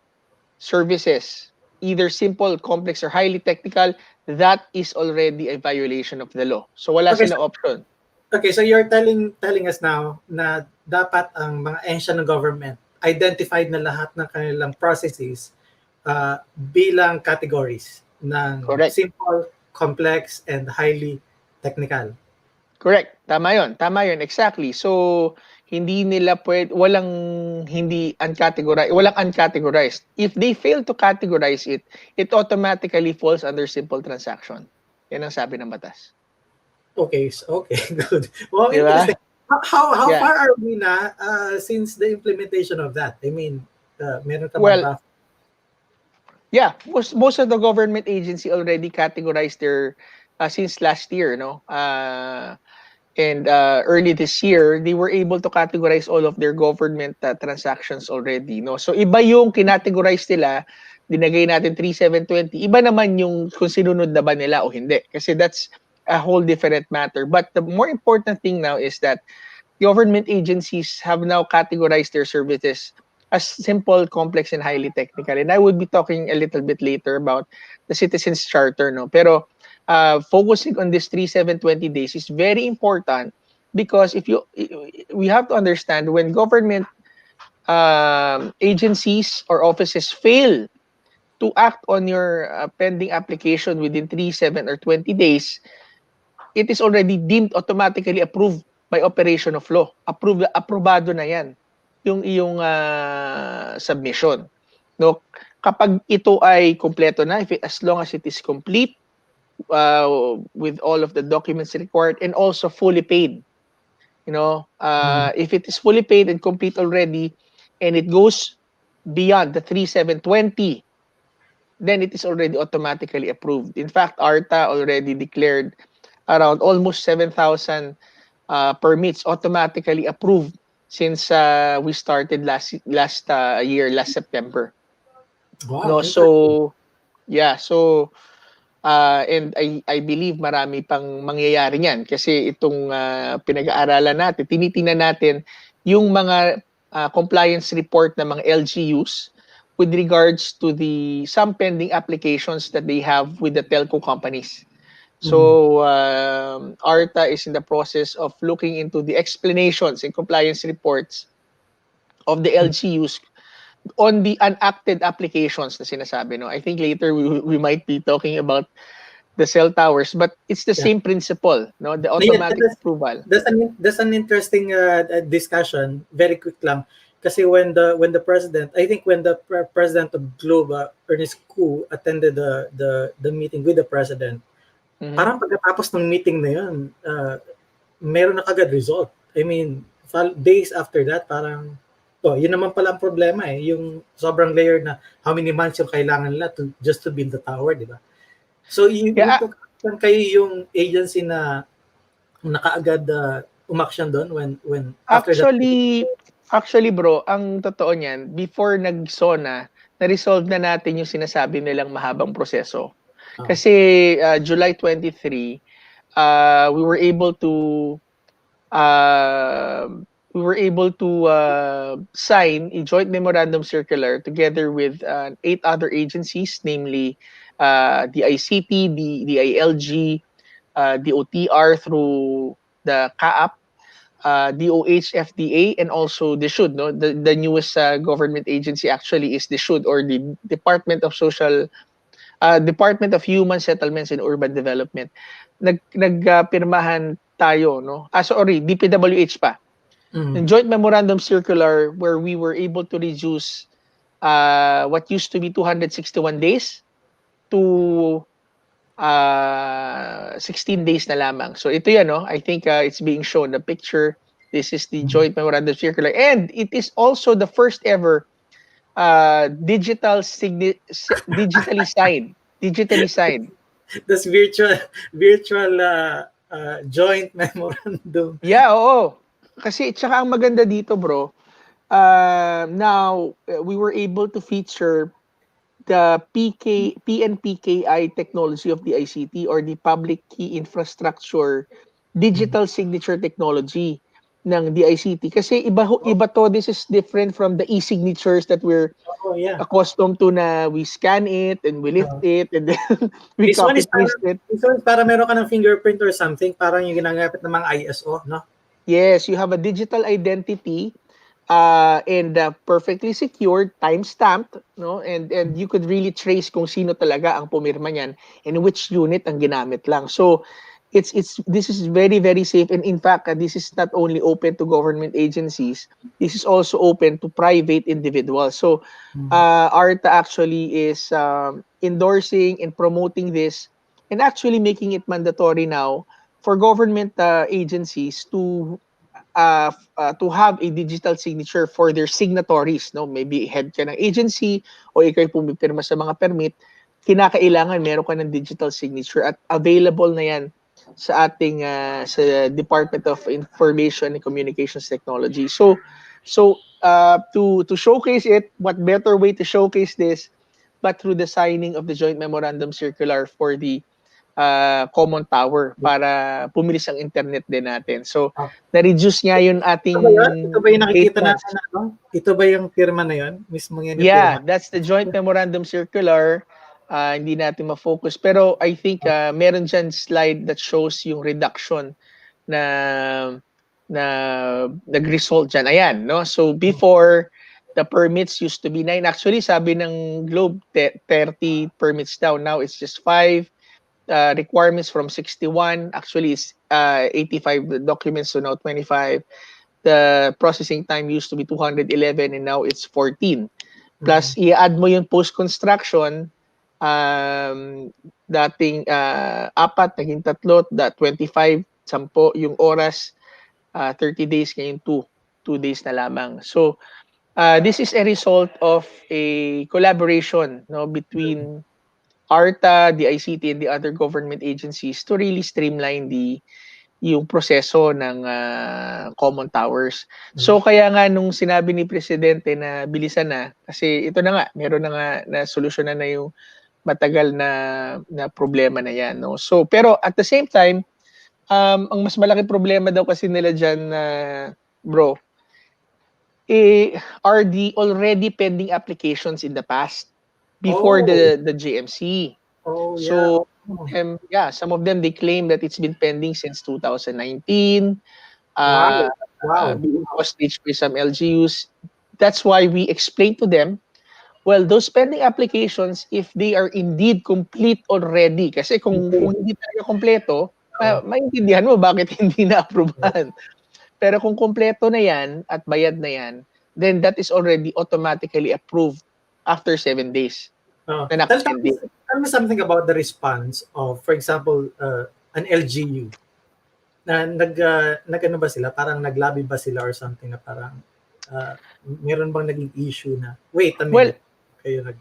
services, either simple, complex, or highly technical, that is already a violation of the law. So wala Okay, silang option. Okay, so you're telling us now na dapat ang mga ahensya ng government identified na lahat ng kanilang processes bilang categories ng Correct. simple, complex, and highly technical. Correct. Tama yun. Exactly. So, hindi nila walang uncategorized. If they fail to categorize it, it automatically falls under simple transaction. Yan ang sabi ng batas. Okay, good. Well, Diba? interesting. How Yeah. far are we na since the implementation of that? I mean, meron ka Well, ba? yeah, most of the government agency already categorized their since last year, no? And early this year, they were able to categorize all of their government transactions already, no? So iba yung kinategorize nila, dinagay natin 3720. Iba naman yung kung sinunod na ba nila o hindi. Kasi that's a whole different matter. But the more important thing now is that government agencies have now categorized their services as simple, complex, and highly technical. And I would be talking a little bit later about the Citizens Charter, no? Pero focusing on this 3720 days is very important because we have to understand when government agencies or offices fail to act on your pending application within 3, 7, or 20 days, it is already deemed automatically approved by operation of law. Aprobado na yan yung iyong submission. No, kapag ito ay kompleto na, as long as it is complete with all of the documents required and also fully paid. If it is fully paid and complete already and it goes beyond the 3720, then it is already automatically approved. In fact, ARTA already declared around almost 7,000 permits automatically approved since we started last year, last September. Wow. And I believe marami pang mangyayari niyan kasi itong pinag-aaralan natin, tinitingnan natin yung mga compliance report ng mga LGUs with regards to some pending applications that they have with the telco companies. So ARTA is in the process of looking into the explanations and compliance reports of the LGUs on the unacted applications na sinasabi. No? I think later we might be talking about the cell towers, but it's the same principle, no? The automatic approval. That's an interesting discussion. Very quick lang. Kasi when the president, I think when the president of Globe, Ernest Koo, attended the meeting with the president, parang pagkatapos ng meeting na yun, meron na kagad result. I mean, days after that, parang, yun naman pala ang problema yung sobrang layer na how many months yung kailangan nila just to build the tower, di ba? So, kayo yung agency na nakaagad umaksyon doon when after Actually, bro, ang totoo niyan, before nag-SONA, na-resolve na natin yung sinasabi nilang mahabang proseso. Kasi July 23, we were able to sign a joint memorandum circular together with 8 other agencies, namely the ICT, the ILG, the OTR through the CAAP, DOH, FDA, and also the SHUD. No, the newest government agency actually is the SHUD, or the Department of Human Settlements and Urban Development. Nagpirmahan tayo, no? DPWH pa. The joint memorandum circular where we were able to reduce what used to be 261 days to 16 days na lamang. So ito yan, no? I think it's being shown, the picture. This is the joint memorandum circular. And it is also the first ever digitally signed. That's virtual joint memorandum. Yeah, oo. kasi tsaka ang maganda dito, bro, now we were able to feature the PNPKI technology of the ICT, or the Public Key Infrastructure Digital Signature Technology ng DICT. Kasi iba to, this is different from the e-signatures that we're Oh, yeah. accustomed to, na we scan it and we lift it and then we This one copy is para, paste it. this one is para meron ka ng fingerprint or something, parang yung ginagamit ng mga ISO, no? Yes, you have a digital identity, and perfectly secured, time-stamped, no? And you could really trace kung sino talaga ang pumirma niyan and which unit ang ginamit lang. So this is very, very safe, and in fact, this is not only open to government agencies, this is also open to private individuals. So ARTA actually is endorsing and promoting this, and actually making it mandatory now for government agencies to have a digital signature for their signatories, no? Maybe head ka ng agency o ikaw pumipirma sa mga permit, kinakailangan meron ka ng digital signature, at available na yan sa ating sa Department of Information and Communications Technology. So to showcase it, what better way to showcase this but through the signing of the joint memorandum circular for the common tower para pumilis ang internet din natin. So, na-reduce nga yung ating Ito ba yung nakikita 8 months. natin? Ano? Ito ba yung firma na yun? Mismo yan yung Yeah, firma? that's the joint memorandum circular. Hindi natin ma-focus. Pero I think meron dyan slide that shows yung reduction na nag-result dyan. Ayan, no? So, before, the permits used to be 9. Actually, sabi ng Globe, 30 permits down. Now, it's just 5. Requirements from 61. Actually, it's 85 documents, so now 25. The processing time used to be 211 and now it's 14. Plus, i-add mo yung post-construction, dating 4, naging 3, 25, 10 yung oras, 30 days, ngayon 2 days na lamang. So, this is a result of a collaboration, no, between ARTA, the ICT, and the other government agencies to really streamline yung proseso ng common towers. So kaya nga nung sinabi ni Presidente na bilisan na, kasi ito na nga, meron na nga na solusyonan na yung matagal na problema na yan. No? So, pero at the same time, ang mas malaki problema daw kasi nila dyan, bro, are the already pending applications in the past before the GMC. Oh, yeah. So, some of them, they claim that it's been pending since 2019. Being hostage by some LGUs. That's why we explain to them, well, those pending applications, if they are indeed complete already, kasi kung hindi talaga kompleto, maintindihan mo bakit hindi na-approvean. Pero kung kompleto na yan at bayad na yan, then that is already automatically approved after 7 days. Tell me something about the response of, for example, an LGU. Na nag-ano ba sila? Parang naglabi ba sila or something na parang meron bang naging issue na, wait a minute, well, kayo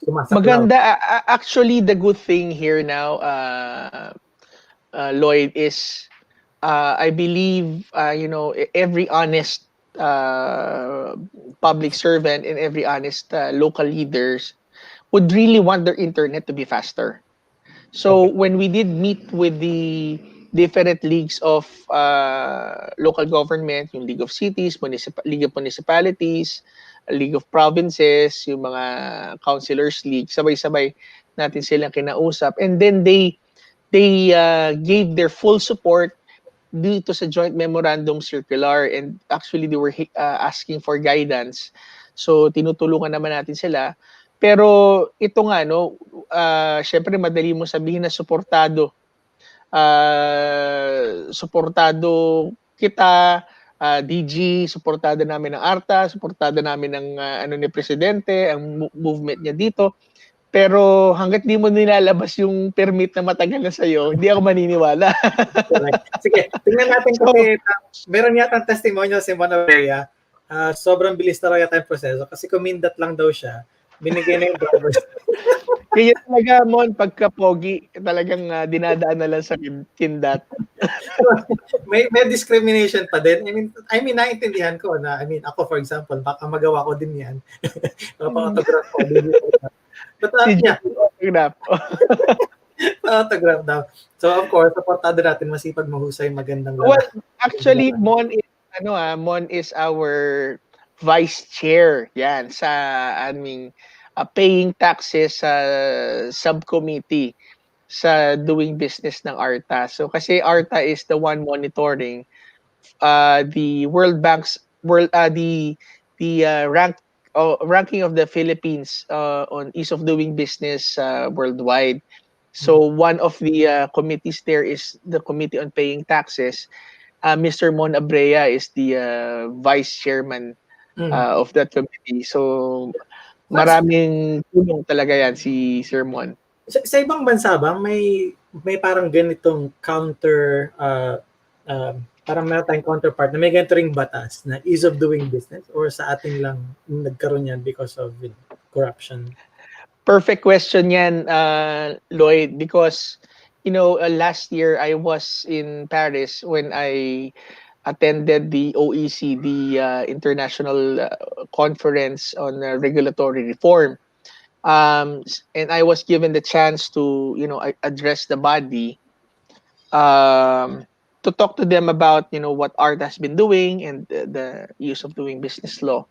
sumasaklaw. Maganda. Actually, the good thing here now, Lloyd, is I believe, every honest public servant and every honest local leaders would really want their internet to be faster. So when we did meet with the different leagues of local government, yung League of Cities, League of Municipalities, League of Provinces, yung mga councilors league, sabay-sabay natin silang kinausap. And then they gave their full support dito sa joint memorandum circular, and actually they were asking for guidance. So tinutulungan naman natin sila. Pero ito nga, no, syempre madali mo sabihin na suportado kita, DG, suportado namin ng ARTA, suportado namin ng ni Presidente, ang movement niya dito. Pero hanggat di mo nilalabas yung permit na matagal na sa'yo, hindi ako maniniwala. Sige, tingnan natin kasi meron yata ang testimonial si Monteria. Sobrang bilis talaga tayong proseso kasi kumindat lang daw siya. Binigay na yung drivers. Kaya talaga, Mon, pagka pogi, talagang dinadaan na lang sa kindat. may discrimination pa din. I mean naiintindihan ko na ako for example, baka magawa ko din 'yan. Autograph ko din. But Si yeah, Jimmy autograph. autograph daw. So of course, supportado natin masipag, mahusay, magandang Well, lalaki. actually, Mon is our vice chair. Yan sa aming paying taxes subcommittee sa doing business ng ARTA. So kasi ARTA is the one monitoring the World Bank's ranking of the Philippines on ease of doing business worldwide. So one of the committees there is the Committee on Paying Taxes. Mr. Mon Abrea is the vice chairman of that committee. So maraming tulong talaga yan si Sir Mon. Sa ibang bansa ba may parang ganitong counter parang meron tayong counterpart na may ganito ring batas na ease of doing business, or sa atin lang nagkaroon yan because of corruption? Perfect question yan, Lloyd, because last year I was in Paris when I attended the OECD International Conference on Regulatory Reform. And I was given the chance to address the body, to talk to them about what ARTA has been doing and the use of doing business law.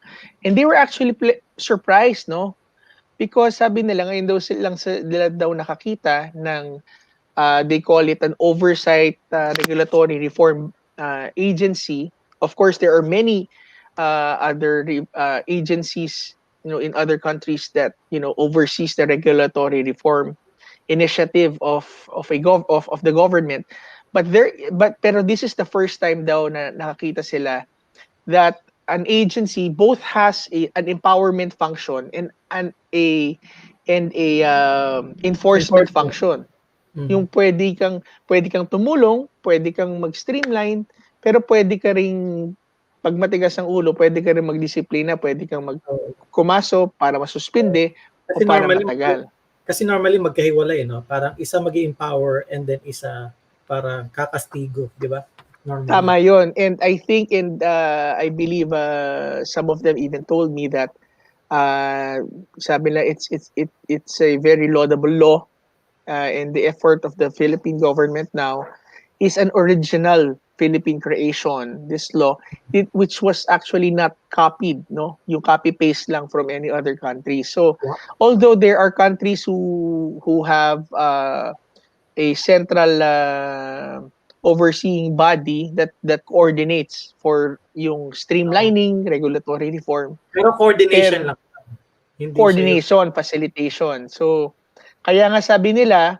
And they were actually surprised, no? Because sabi nila ngayon nila daw nakakita ng they call it an oversight regulatory reform agency. Of course, there are many other agencies in other countries that oversees the regulatory reform initiative of the government. Pero this is the first time daw na nakakita sila that an agency both has an empowerment function and a enforcement function. Yung pwede kang tumulong, pwede kang mag-streamline, pero pwede ka ring pag matigas ang ulo, pwede ka rin magdisiplina, pwede kang kumaso para masuspinde o para matagal. Kasi normally magkahiwalay, no? Parang isa mag-empower and then isa para kakastigo, di ba? Normally. Tama yun. And I think I believe some of them even told me that sabi nila it's a very laudable law, and the effort of the Philippine government now is an original Philippine creation, this law, which was actually not copied, no? Yung copy-paste lang from any other country. So, although there are countries who have a central overseeing body that coordinates for yung streamlining, regulatory reform. Pero coordination lang. Hindi coordination, facilitation. So, kaya nga sabi nila,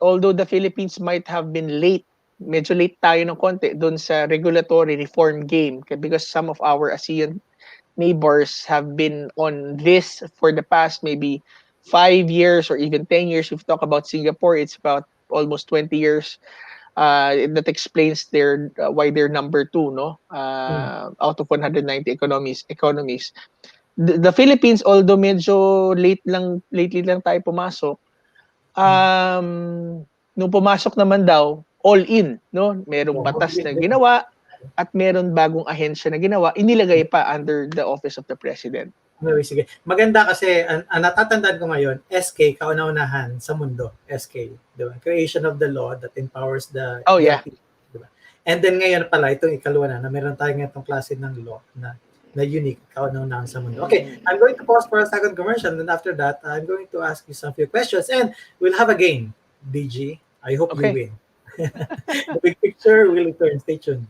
although the Philippines might have been late, medyo late tayo ng konti doon sa regulatory reform game, because some of our ASEAN neighbors have been on this for the past maybe 5 years or even 10 years. We've talked about Singapore, it's about almost 20 years. That explains why they're number 2, no? Out of 190 economies. The Philippines, although medyo lately lang tayo pumasok, nung pumasok naman daw, all in, no? Merong batas na ginawa at meron bagong ahensya na ginawa, inilagay pa under the office of the president. Sige. Maganda kasi ang natatandaan ko ngayon, SK, kauna-unahan sa mundo, SK, diba? Creation of the law that empowers the diba? And then ngayon pala, itong ikalawa na meron tayong itong klase ng law na unique, kauna-unahan sa mundo. Okay, I'm going to pause for a second commercial, and then after that, I'm going to ask you some few questions, and we'll have a game, DG. I hope you win. The big picture will return. Stay tuned.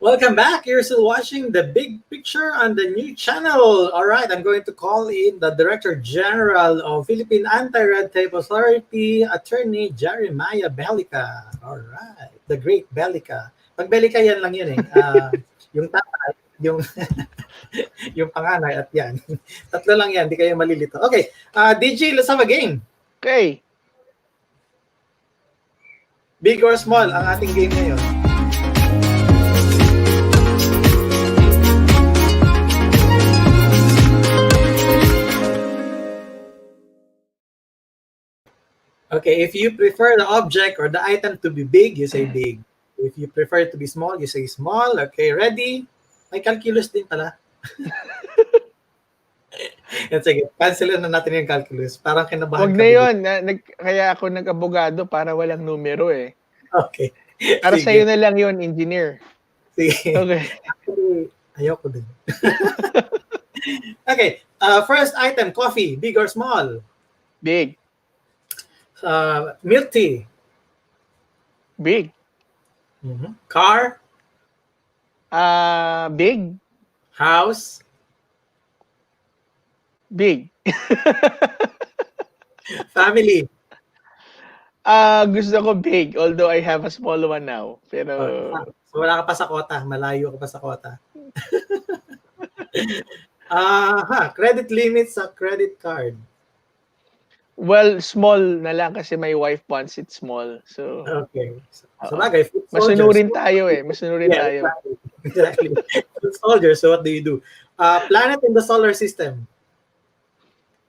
Welcome back. You're still watching The Big Picture on the new channel. All right, I'm going to call in the Director General of Philippine Anti-Red Tape Authority, Attorney Jeremiah Belgica. All right, the great Belgica. Pag Belgica, yan lang yun eh. Yung tatay, yung, yung panganay at yan. Tatlo lang yan, di kayo malilito. Okay, DJ, let's have a game. Okay. Big or small ang ating game ngayon. Okay, if you prefer the object or the item to be big, you say big. If you prefer it to be small, you say small. Okay, ready? May calculus din pala. Sige, cancel na natin yung calculus. Parang kinabahan. Huwag na yun. Kaya ako nag-abogado para walang numero eh. Okay. Para sa'yo na lang yun, engineer. Sige. Okay. Ayoko din. Okay, first item, coffee. Big or small? Big. Milk tea. Big. Car. Big. House. Big. Family. Gusto ko big, although I have a small one now. Pero so wala ka pa sa kota, malayo ka pa sa kota. Credit limit sa credit card. Well, small na lang kasi my wife wants it small. So okay. So bagay, food soldier. Masunurin tayo eh. Masunurin tayo. Exactly. Food soldier, so what do you do? Planet in the solar system.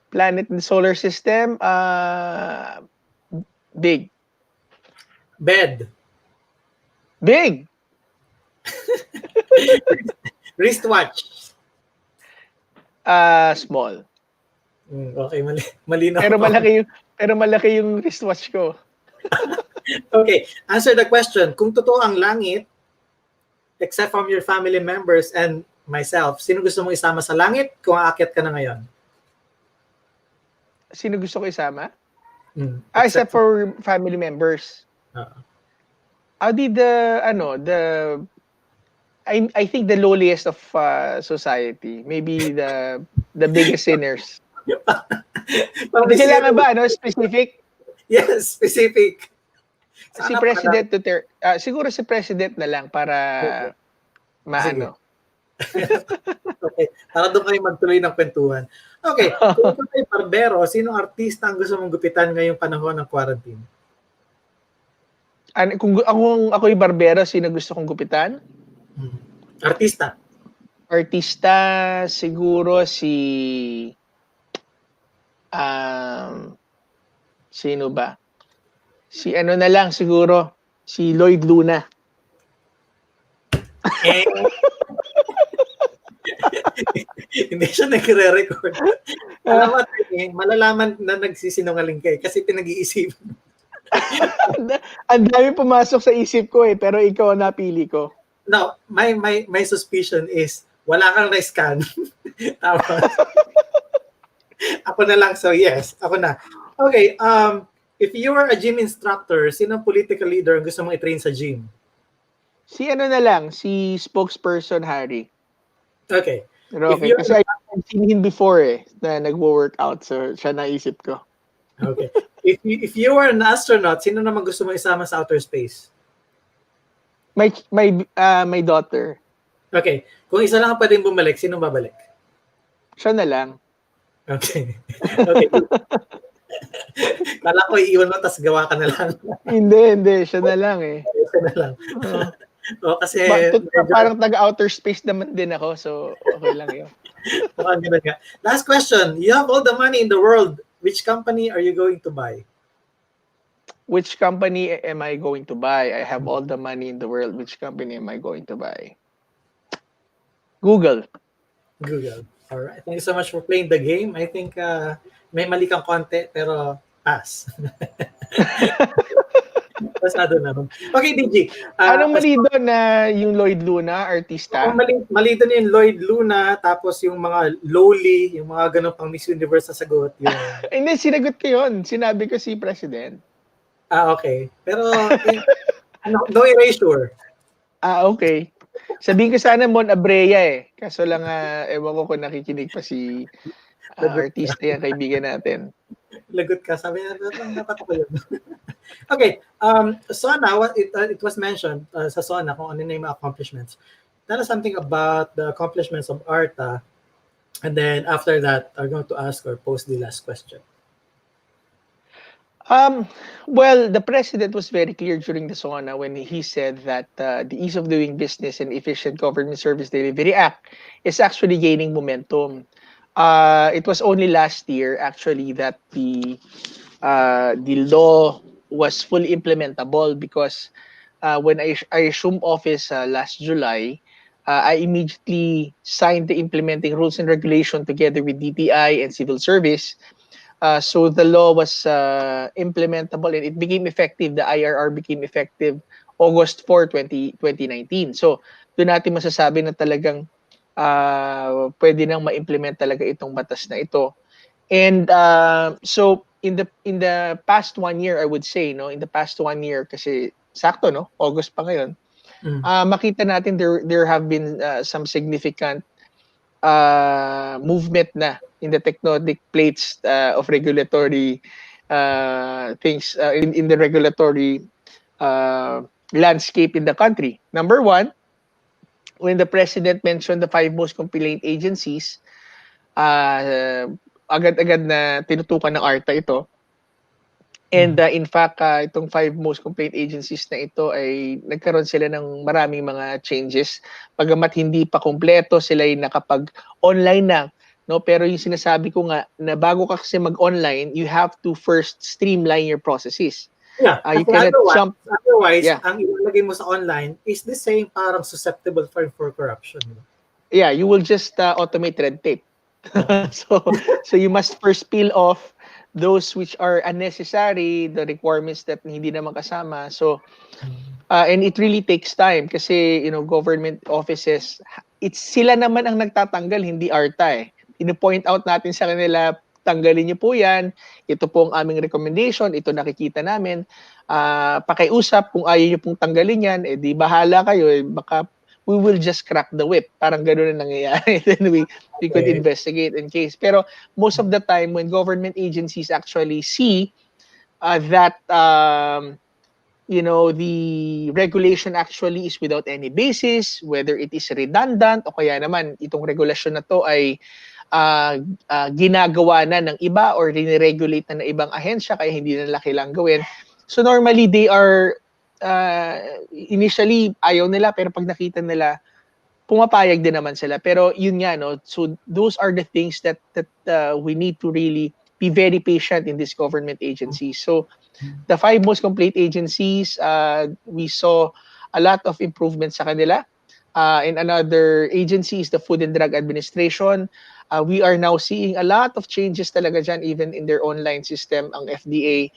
Planet in the solar system, big. Bed. Big. Wristwatch. Small. Okay, malinaw. Pero malaki yung wristwatch ko. Okay, answer the question. Kung totoo ang langit, except from your family members and myself, sino gusto mong isama sa langit kung aakyat ka na ngayon? Sino gusto ko isama? Except for family members. I think the lowliest of society. Maybe the biggest sinners. Kailangan ba, specific? Yes, specific. Si President Duterte, siguro si President na lang para maano. Okay, para doon kayo magtuloy ng kwentuhan. Okay, kung ito ay barbero, sinong artista ang gusto mong gupitan ngayong panahon ng quarantine? Kung ako'y barbero, sino gusto kong gupitan? Artista. Artista, siguro sino ba? Si ano na lang siguro, si Lloyd Luna. Hindi siya nagre-record. Alam mo, malalaman na nagsisinungaling ka kasi pinag-iisip. Ang dami pumasok sa isip ko pero ikaw ang napili ko. No, my suspicion is wala kang na-scan. Ako na lang, so yes, ako na. Okay, if you were a gym instructor, sino political leader ang gusto mong i-train sa gym? Si ano na lang, si spokesperson Harry. Okay. Pero okay, kasi I've seen him before na nagwo-workout, so siya naisip ko. Okay. If you were an astronaut, sino naman gusto mong isama sa outer space? My daughter. Okay. Kung isa lang pa din bumalik, sino babalik? Siya na lang. Okay. Okay. Kala ko iiwan mo, tas gawa ka na lang. Hindi. Siya na lang Siya na lang. Kasi parang taga-outer space naman din ako, so okay lang yun. Last question. You have all the money in the world. Which company are you going to buy? Which company am I going to buy? I have all the money in the world. Which company am I going to buy? Google. All right. Thank you so much for playing the game. I think may mali kang konti, pero pass. Pasado naman. Okay, DJ. Anong mali doon na yung Lloyd Luna, artista? Mali doon yung Lloyd Luna, tapos yung mga lowly, yung mga ganun pang Miss Universe na sagot. Hindi, sinagot ko yun. Sinabi ko si President. Okay. Pero, no erasure. Okay. Sabihin ko sana Mon Abrea eh. Kaso lang, ewan ko kung nakikinig pa si Lagot ka. artista yan, kaibigan natin. Lagot ka. Sabi na, dapat ko yun. Okay, SONA, it was mentioned sa SONA kung ano na yung mga accomplishments. Tell us something about the accomplishments of ARTA, and then after that, I'm going to ask or pose the last question. Well, the president was very clear during the SONA when he said that the Ease of Doing Business and Efficient Government Service Delivery Act is actually gaining momentum. It was only last year actually that the law was fully implementable because when I assumed office last July, I immediately signed the implementing rules and regulation together with DTI and civil service. So the law was implementable and it became effective. The IRR became effective August 4, 2019. So doon natin masasabi na talagang pwede nang ma-implement talaga itong batas na ito. And so in the past 1 year, I would say, no, in the past 1 year kasi sakto, no, August pa ngayon. Makita natin there have been some significant movement na in the tectonic plates of regulatory things in the regulatory landscape in the country. Number one, when the president mentioned the 5 most complaint agencies, agad-agad na tinutukan ng ARTA ito. And in fact, itong 5 most complaint agencies na ito ay nagkaroon sila ng maraming mga changes. Pagamat hindi pa kumpleto, sila ay nakapag-online na. No? Pero yung sinasabi ko nga, na bago ka kasi mag-online, you have to first streamline your processes. Yeah, you cannot jump. Otherwise, ang ilalagay mo sa online is the same parang susceptible for corruption. Yeah, you will just automate red tape. So you must first peel off those which are unnecessary, the requirements that hindi naman kasama. So, and it really takes time kasi, you know, government offices, it's sila naman ang nagtatanggal, hindi ARTA eh. Ino-point out natin sa kanila, tanggalin niyo po yan, ito po ang aming recommendation, ito nakikita namin, pakiusap, kung ayaw niyo pong tanggalin yan, eh di bahala kayo, eh, baka we will just crack the whip. Parang gano'n na nangyayari. Then we could investigate in case. Pero most of the time, when government agencies actually see that, you know, the regulation actually is without any basis, whether it is redundant o kaya naman itong regulasyon na to ay ginagawa na ng iba or regulate na ng ibang ahensya kaya hindi na nila kailangang gawin. So normally, they are initially ayaw nila pero pag nakita nila pumapayag din naman sila pero yun nga no, so those are the things that we need to really be very patient in this government agencies. So the 5 most complaint agencies, we saw a lot of improvements sa kanila. And another agency is the Food and Drug Administration. We are now seeing a lot of changes talaga dyan even in their online system ang FDA.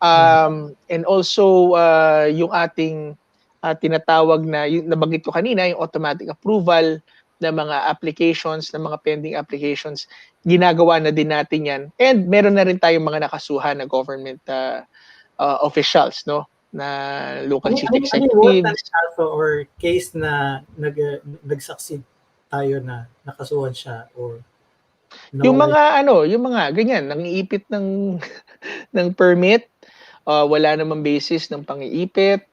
And also yung ating tinatawag na yung nabanggit ko kanina, yung automatic approval ng mga applications, ng mga pending applications, ginagawa na din natin yan. And meron na rin tayong mga nakasuhan na government officials, no, na local chief executives. Also, or case na nag-succeed tayo na nakasuhan siya or yung mga yung mga ganyan, nangiipit ng ng permit, wala namang basis ng pangiipit,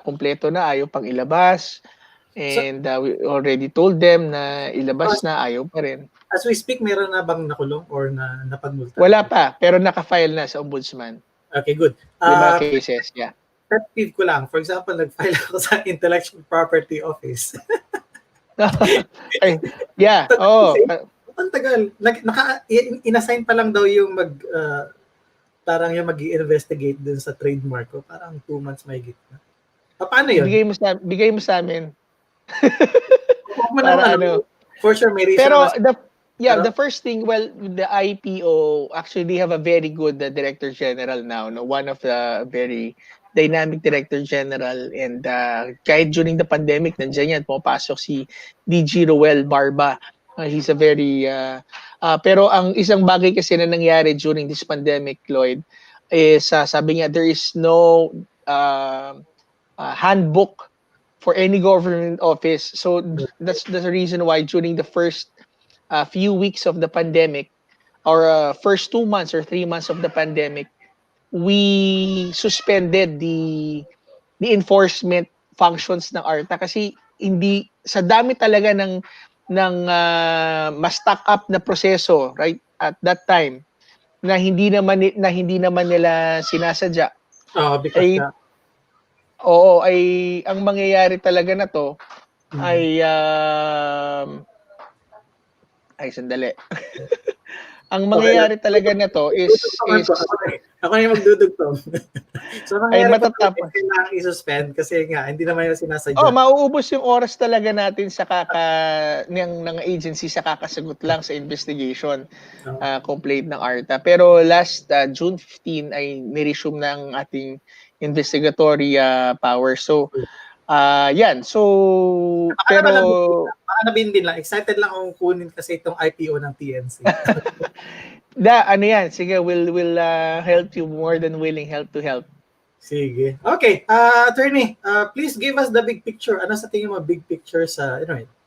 kompleto na, ayaw pang ilabas. And we already told them na ilabas na, ayaw pa rin. As we speak, meron na bang nakulong or napagmulta? Wala pa, pero naka-file na sa ombudsman. Okay, good. Yung mga cases, yeah. Pet peeve ko lang. For example, nag-file ako sa Intellectual Property Office. Yeah, ang tagal. In-assign pa lang daw yung parang yung mag-i-investigate dun sa trademark ko. Parang 2 months may gitna. Paano yun? Bigay mo sa amin. Para for sure may reason. Pero the first thing, well, the IPO, actually they have a very good Director General now, no? One of the very dynamic Director General, and kahit during the pandemic, nandiyan yan, pumapasok si DG Roel Barba. He's a very, pero ang isang bagay kasi na nangyari during this pandemic, Lloyd, is sabi niya, there is no handbook for any government office. So that's the reason why during the first few weeks of the pandemic, or first 2 months or 3 months of the pandemic, we suspended the enforcement functions ng ARTA kasi hindi sa dami talaga ng ma-stack up na proseso right at that time na hindi naman nila sinasadya. Because Ay oo, ay ang mangyayari talaga na to ay ay sandali. Ang mangyayari talaga na to is ako na yung magdudugtong. So, ay mangyayari pa matatapos. kailangan i-suspend kasi nga, hindi naman yung sinasadya. Mauubos yung oras talaga natin sa ng agency sa kakasagot lang sa investigation complaint ng ARTA. Pero last June 15 ay niresume na ang ating investigatory power. So, yan. So, pero baka nabindin lang. Excited lang akong kunin kasi itong IPO ng TNC. ano yan? Sige, we'll help you, more than willing help to help. Sige. Okay, attorney, please give us the big picture. Ano sa tingin mo big picture sa,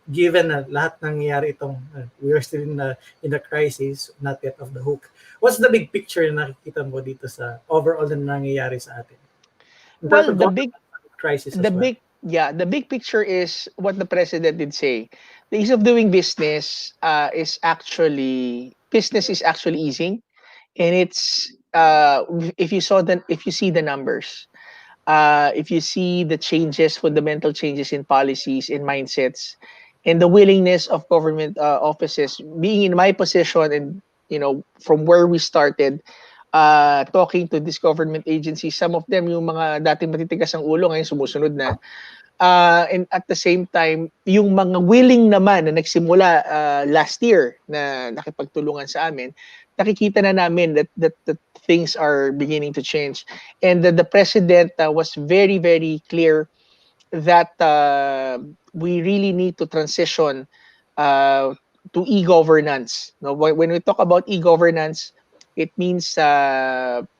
given na lahat nangyayari itong, we are still in the crisis, not yet off the hook. What's the big picture na nakikita mo dito sa overall na nangyayari sa atin? Well, the big crisis the big picture is what the president did say. The ease of doing business is actually easing, and it's if you see the numbers, if you see the fundamental changes in policies, in mindsets, and the willingness of government offices, being in my position and from where we started, talking to this government agencies, some of them yung mga dating matitigas ang ulo ngayon sumusunod na. And at the same time, yung mga willing naman na nagsimula last year na nakipagtulungan sa amin, nakikita na namin that things are beginning to change. And the president was very, very clear that we really need to transition to e-governance. No, when we talk about e-governance, it means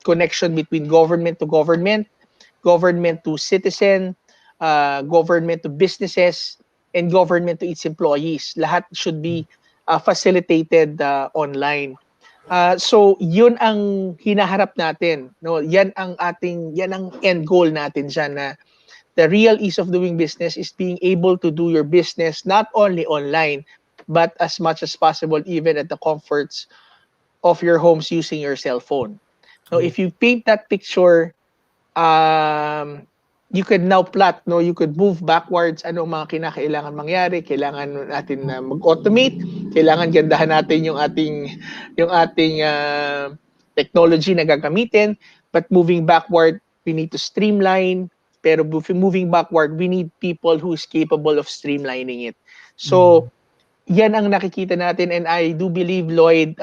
connection between government to government, government to citizen, government to businesses, and government to its employees. Lahat should be facilitated online. So yun ang hinaharap natin, no? Yan ang end goal natin diyan, na the real ease of doing business is being able to do your business not only online but as much as possible even at the comforts of your homes using your cell phone. Now, if you paint that picture, you could now plot, no? You could move backwards. Ano mga kinakailangan mangyari? Kailangan natin na mag-automate. Kailangan gandahan natin yung ating technology na gagamitin. But moving backward, we need to streamline. Pero moving backward, we need people who is capable of streamlining it. So, yan ang nakikita natin, and I do believe, Lloyd,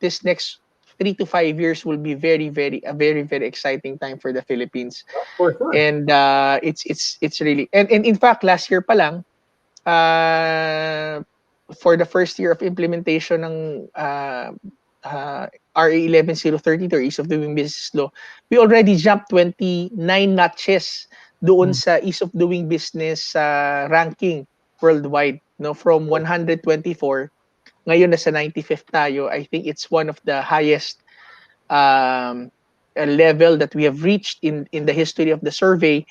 this next 3 to 5 years will be very, very exciting time for the Philippines. For sure. And it's really, and in fact, last year pa lang, for the first year of implementation ng RA 11032, or Ease of Doing Business Law, we already jumped 29 notches doon sa Ease of Doing Business ranking worldwide, no, from 124. Ngayon nasa 95th tayo. I think it's one of the highest level that we have reached in the history of the survey,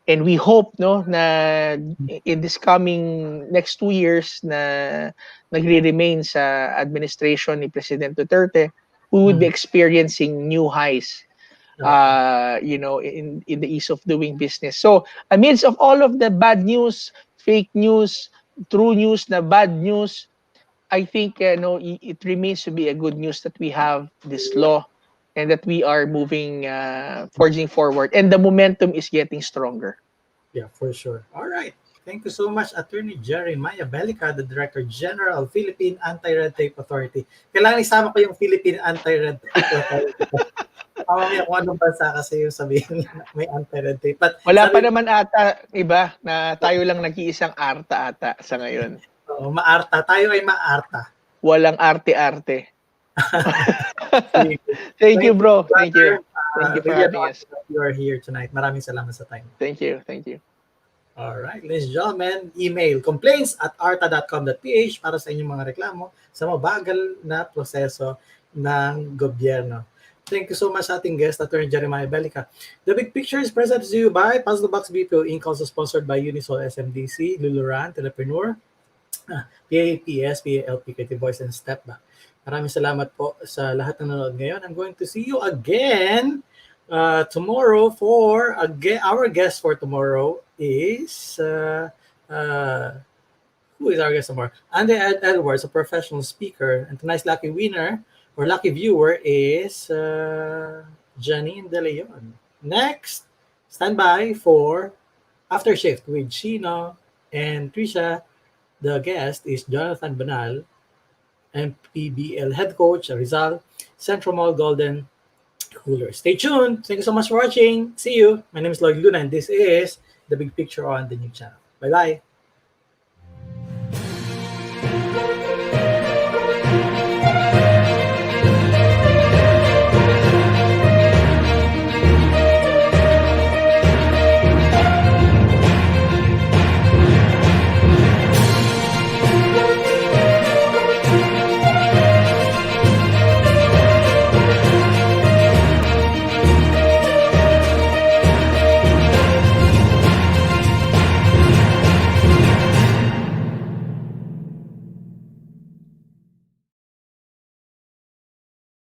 and we hope, no, na in this coming next 2 years na nagre-remain sa administration ni President Duterte, we would be experiencing new highs in the ease of doing business. So amidst of all of the bad news, fake news, true news na bad news, I think it remains to be a good news that we have this law and that we are moving, forging forward, and the momentum is getting stronger. Yeah, for sure. All right. Thank you so much, Attorney Jeremiah Belgica, the Director General, Philippine Anti-Red Tape Authority. Kailangan isama ko yung Philippine Anti-Red Tape Authority. Mamaya kung anong bansa kasi yung sabihin may anti-red tape. But wala pa naman ata iba, na tayo lang nag-iisang ARTA ata sa ngayon. Ma-ARTA. Tayo ay ma-ARTA. Walang arte-arte. Thank you, bro. Thank you. Thank you for having us. You are here tonight. Maraming salamat sa time. Thank you. Thank you. Alright, ladies and gentlemen, email complaints@arta.com.ph para sa inyong mga reklamo sa mabagal na proseso ng gobyerno. Thank you so much sa ating guest, Atty. Jeremiah Belgica. The Big Picture is presented to you by Puzzle Box BPO Inc., also sponsored by Unisol SMDC, Luluran, Telepreneur, PAPS, PALP, Creative Voice, and Step Back. Maraming salamat po sa lahat ng nanonood ngayon. I'm going to see you again tomorrow for our guest for tomorrow is who is our guest tomorrow? Andy Edwards, a professional speaker, and tonight's lucky winner or lucky viewer is Janine De Leon. Next, stand by for After Shift with Chino and Trisha. The guest is Jonathan Banal, MPBL head coach, Rizal, Central Mall Golden Cooler. Stay tuned. Thank you so much for watching. See you. My name is Lloyd Luna, and this is The Big Picture on the new channel. Bye-bye.